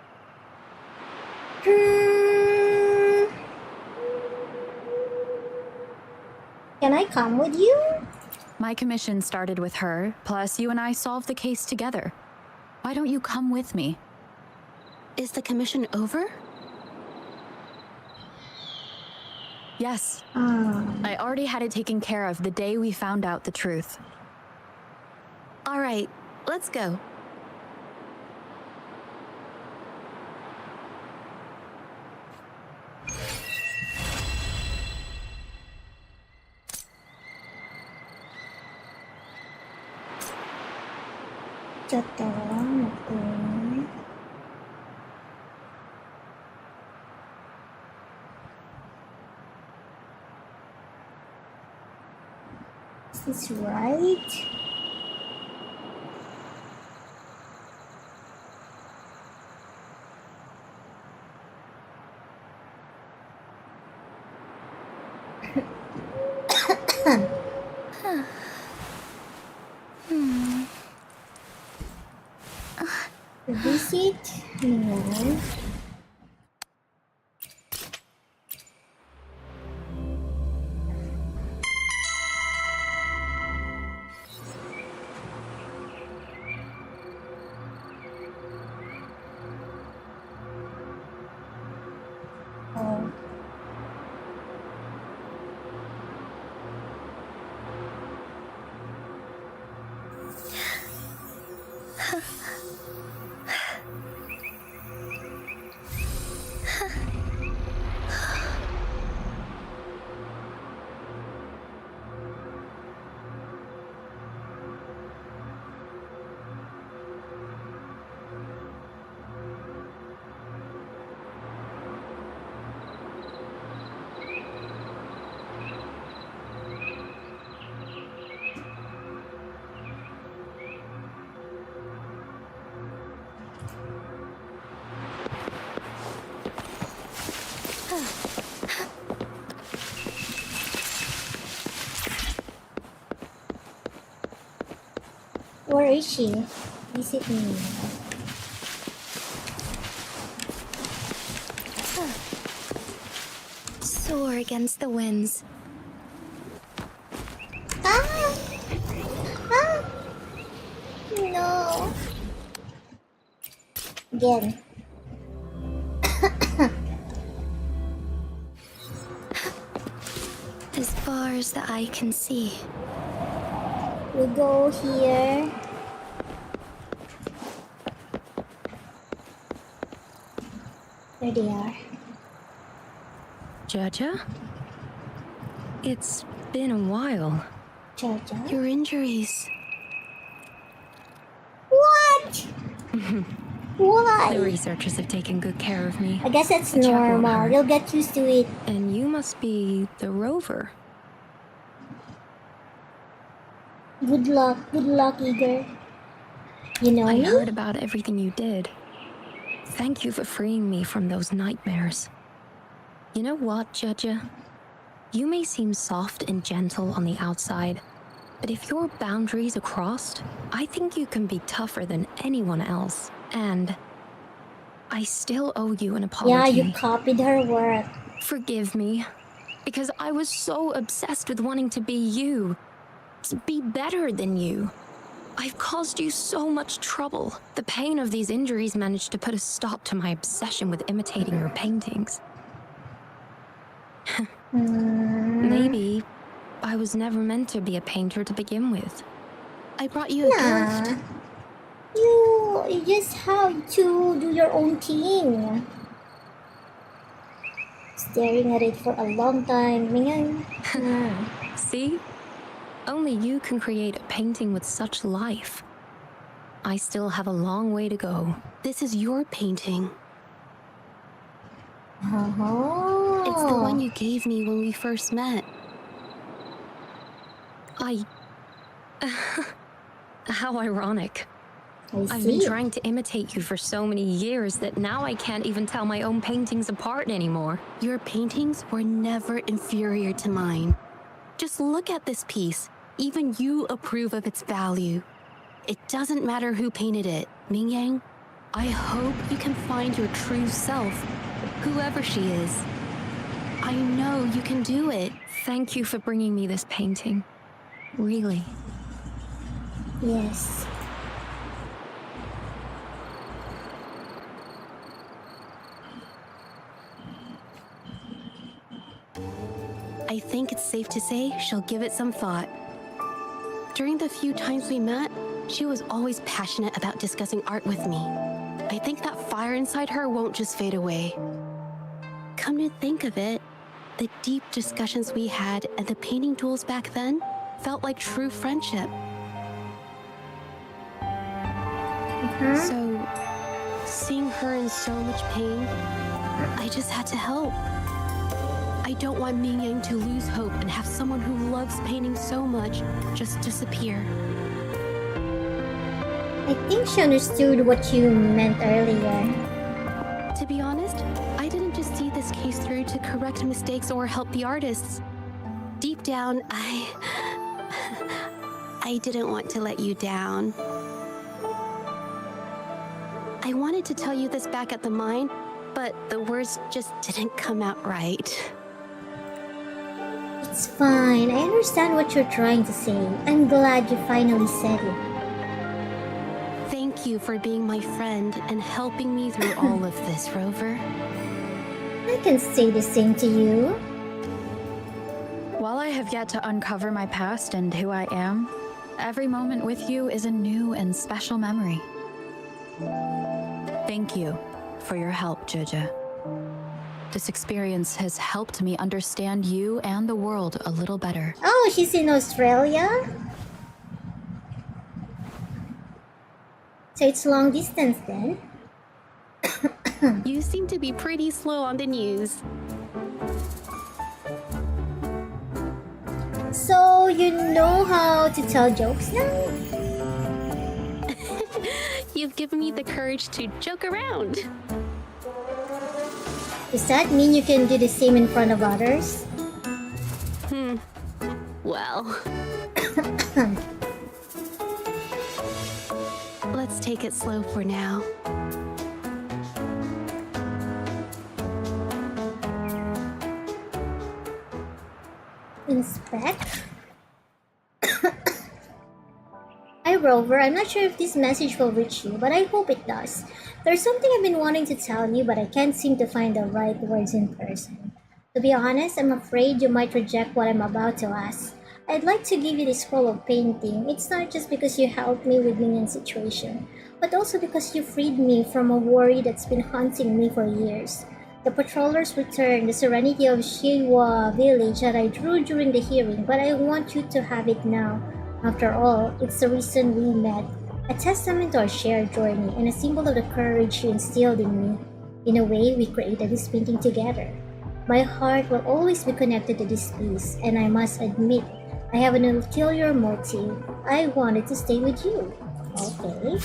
Can I come with you? My commission started with her, plus you and I solved the case together. Why don't you come with me? Is the commission over? Yes. I already had it taken care of the day we found out the truth. All right, let's go. Is this right? Visit? No. Oh. Where is she? Visit me. Soar against the winds. No. Again. As far as the eye can see. We go here. There they are. Jaja? It's been a while. Jaja? Your injuries. What? Why? The researchers have taken good care of me. I guess that's The check won't normal. hurt. You'll get used to it. And you must be the rover. Good luck, Eager. You know I me? heard about everything you did. Thank you for freeing me from those nightmares. You know what, Jaja? You may seem soft and gentle on the outside, but if your boundaries are crossed, I think you can be tougher than anyone else. And I still owe you an apology. Yeah, you copied her work. Forgive me, because I was so obsessed with wanting to be you, to be better than you. I've caused you so much trouble. The pain of these injuries managed to put a stop to my obsession with imitating your paintings. Maybe I was never meant to be a painter to begin with. I brought you a gift. You just have to do your own thing. Staring at it for a long time. See? Only you can create a painting with such life. I still have a long way to go. This is your painting. Oh. It's the one you gave me when we first met. How ironic. I've been trying to imitate you for so many years that now I can't even tell my own paintings apart anymore. Your paintings were never inferior to mine. Just look at this piece. Even you approve of its value. It doesn't matter who painted it, MingMing. I hope you can find your true self, whoever she is. I know you can do it. Thank you for bringing me this painting. Really. Yes. I think it's safe to say she'll give it some thought. During the few times we met, she was always passionate about discussing art with me. I think that fire inside her won't just fade away. Come to think of it, the deep discussions we had and the painting tools back then felt like true friendship. So, seeing her in so much pain, I just had to help. I don't want MingMing to lose hope and have someone who loves painting so much just disappear. I think she understood what you meant earlier. To be honest, I didn't just see this case through to correct mistakes or help the artists. Deep down, I didn't want to let you down. I wanted to tell you this back at the mine, but the words just didn't come out right. It's fine. I understand what you're trying to say. I'm glad you finally said it. Thank you for being my friend and helping me through all of this, Rover. I can say the same to you. While I have yet to uncover my past and who I am, every moment with you is a new and special memory. Thank you for your help, Jojo. This experience has helped me understand you and the world a little better. Oh, she's in Australia? So it's long distance then? You seem to be pretty slow on the news. So you know how to tell jokes now? You've given me the courage to joke around. Does that mean you can do the same in front of others? Well. Let's take it slow for now. Inspect? Hi Rover, I'm not sure if this message will reach you, but I hope it does. There's something I've been wanting to tell you, but I can't seem to find the right words in person. To be honest, I'm afraid you might reject what I'm about to ask. I'd like to give you this scroll of painting. It's not just because you helped me with Minion's situation, but also because you freed me from a worry that's been haunting me for years. The patrollers returned the serenity of Shiwa village that I drew during the hearing, but I want you to have it now. After all, it's the reason we met, a testament to our shared journey and a symbol of the courage you instilled in me. In a way, we created this painting together. My heart will always be connected to this piece, and I must admit, I have an ulterior motive. I wanted to stay with you. Okay.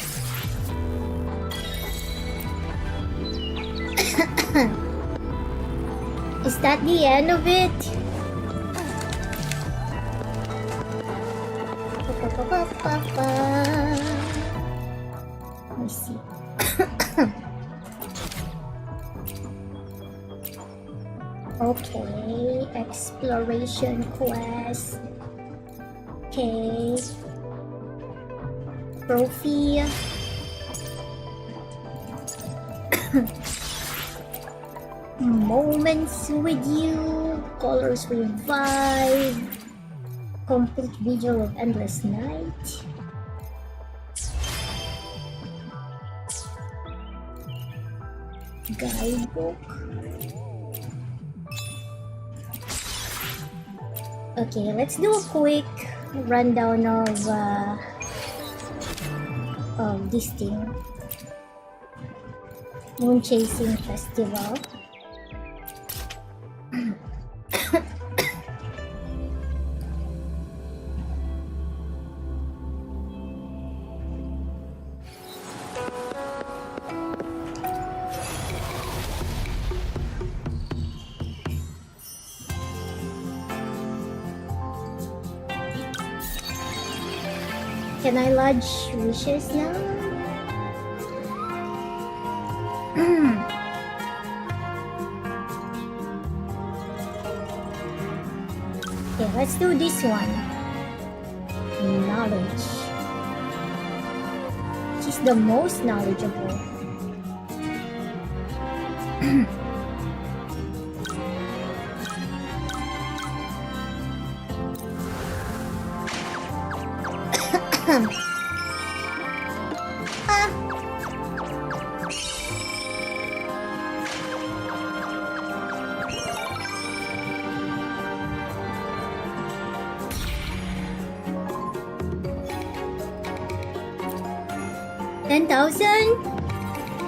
Is that the end of it? Let me see. Okay, exploration quest. Okay. Trophy. Moments with you. Colors revive. Complete vigil of endless night. Guidebook. Okay, let's do a quick rundown of this thing. Moon Chasing Festival. Can I lodge wishes now? Okay, let's do this one. Knowledge. She's the most knowledgeable.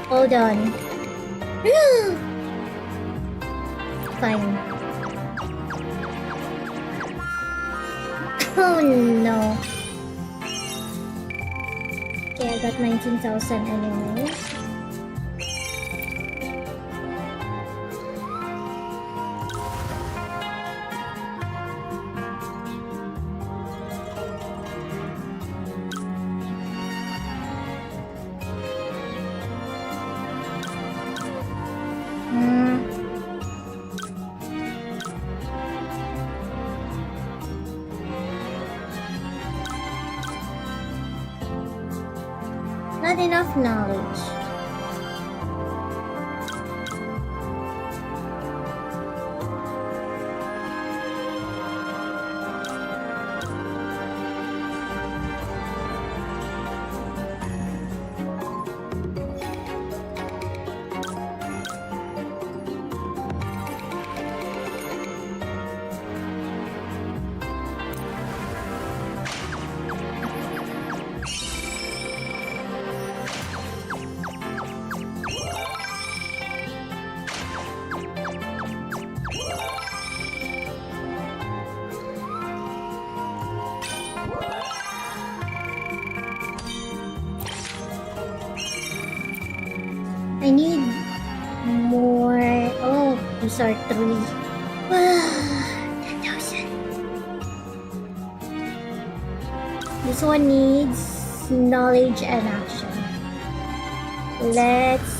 Hold on. Fine. Oh no. Okay, I got 19,000 anyway. Not enough knowledge. I need more. Oh, these are 3. 10,000. This one needs knowledge and action. Let's.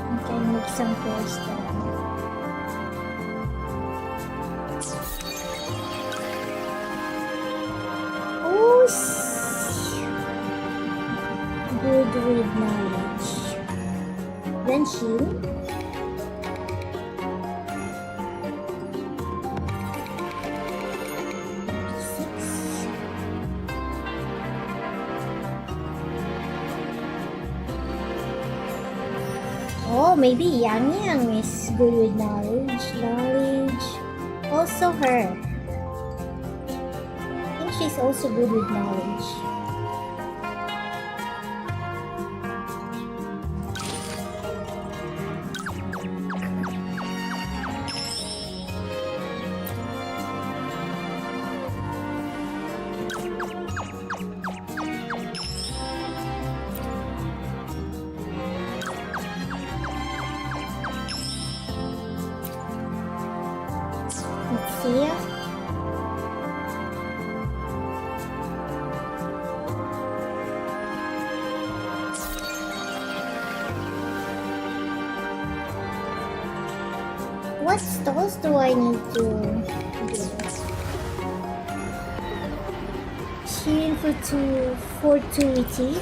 We can make some force there. Oh, good with knowledge. Then shield. Oh, maybe Yang Yang is good with knowledge. Knowledge. Also her. I think she's also good with knowledge. Let's see. What stalls do I need to do? Sheen for fortuity.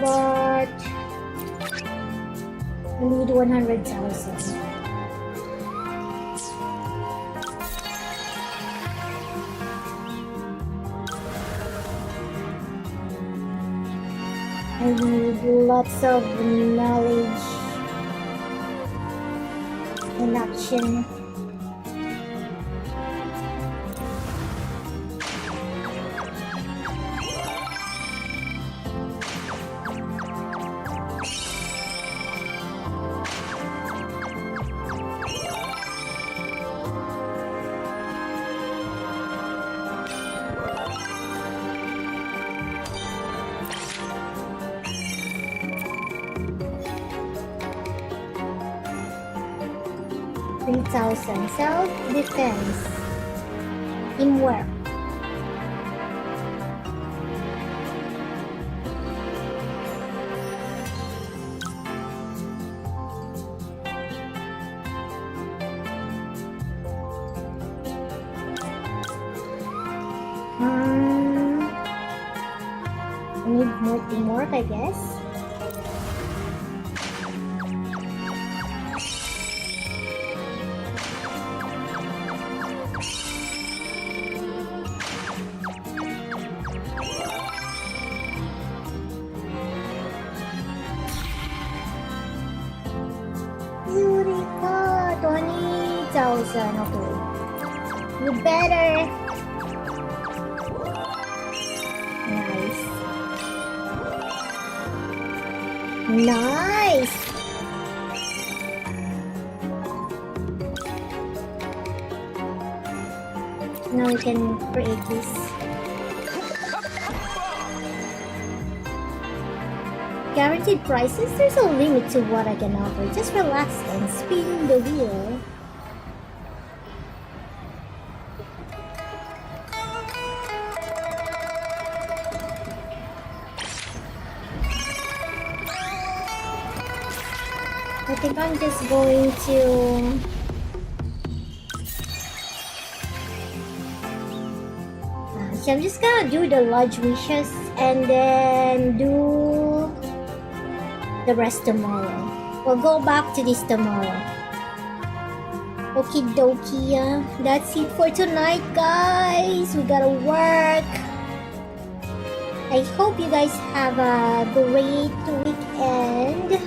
But I need 100,000. I need lots of knowledge. in action. Self-defense. Teamwork. I need more teamwork, I guess. Eureka! 20,000, okay. You better. Nice! Now we can create this. Guaranteed prices? There's no limit to what I can offer. Just relax and spin the wheel. I think I'm just going to so I'm just gonna do the lodge wishes and then do the rest tomorrow. We'll go back to this tomorrow. Okie dokie, that's it for tonight, guys. We gotta work. I hope you guys have a great weekend.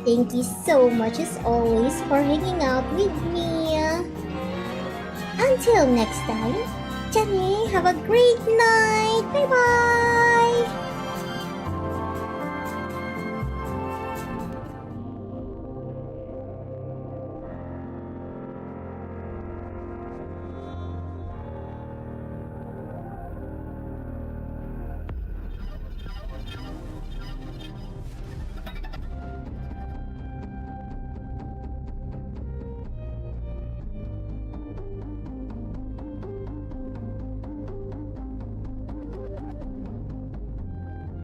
Thank you so much as always for hanging out with me. Until next time, Jenny, have a great night. Bye bye.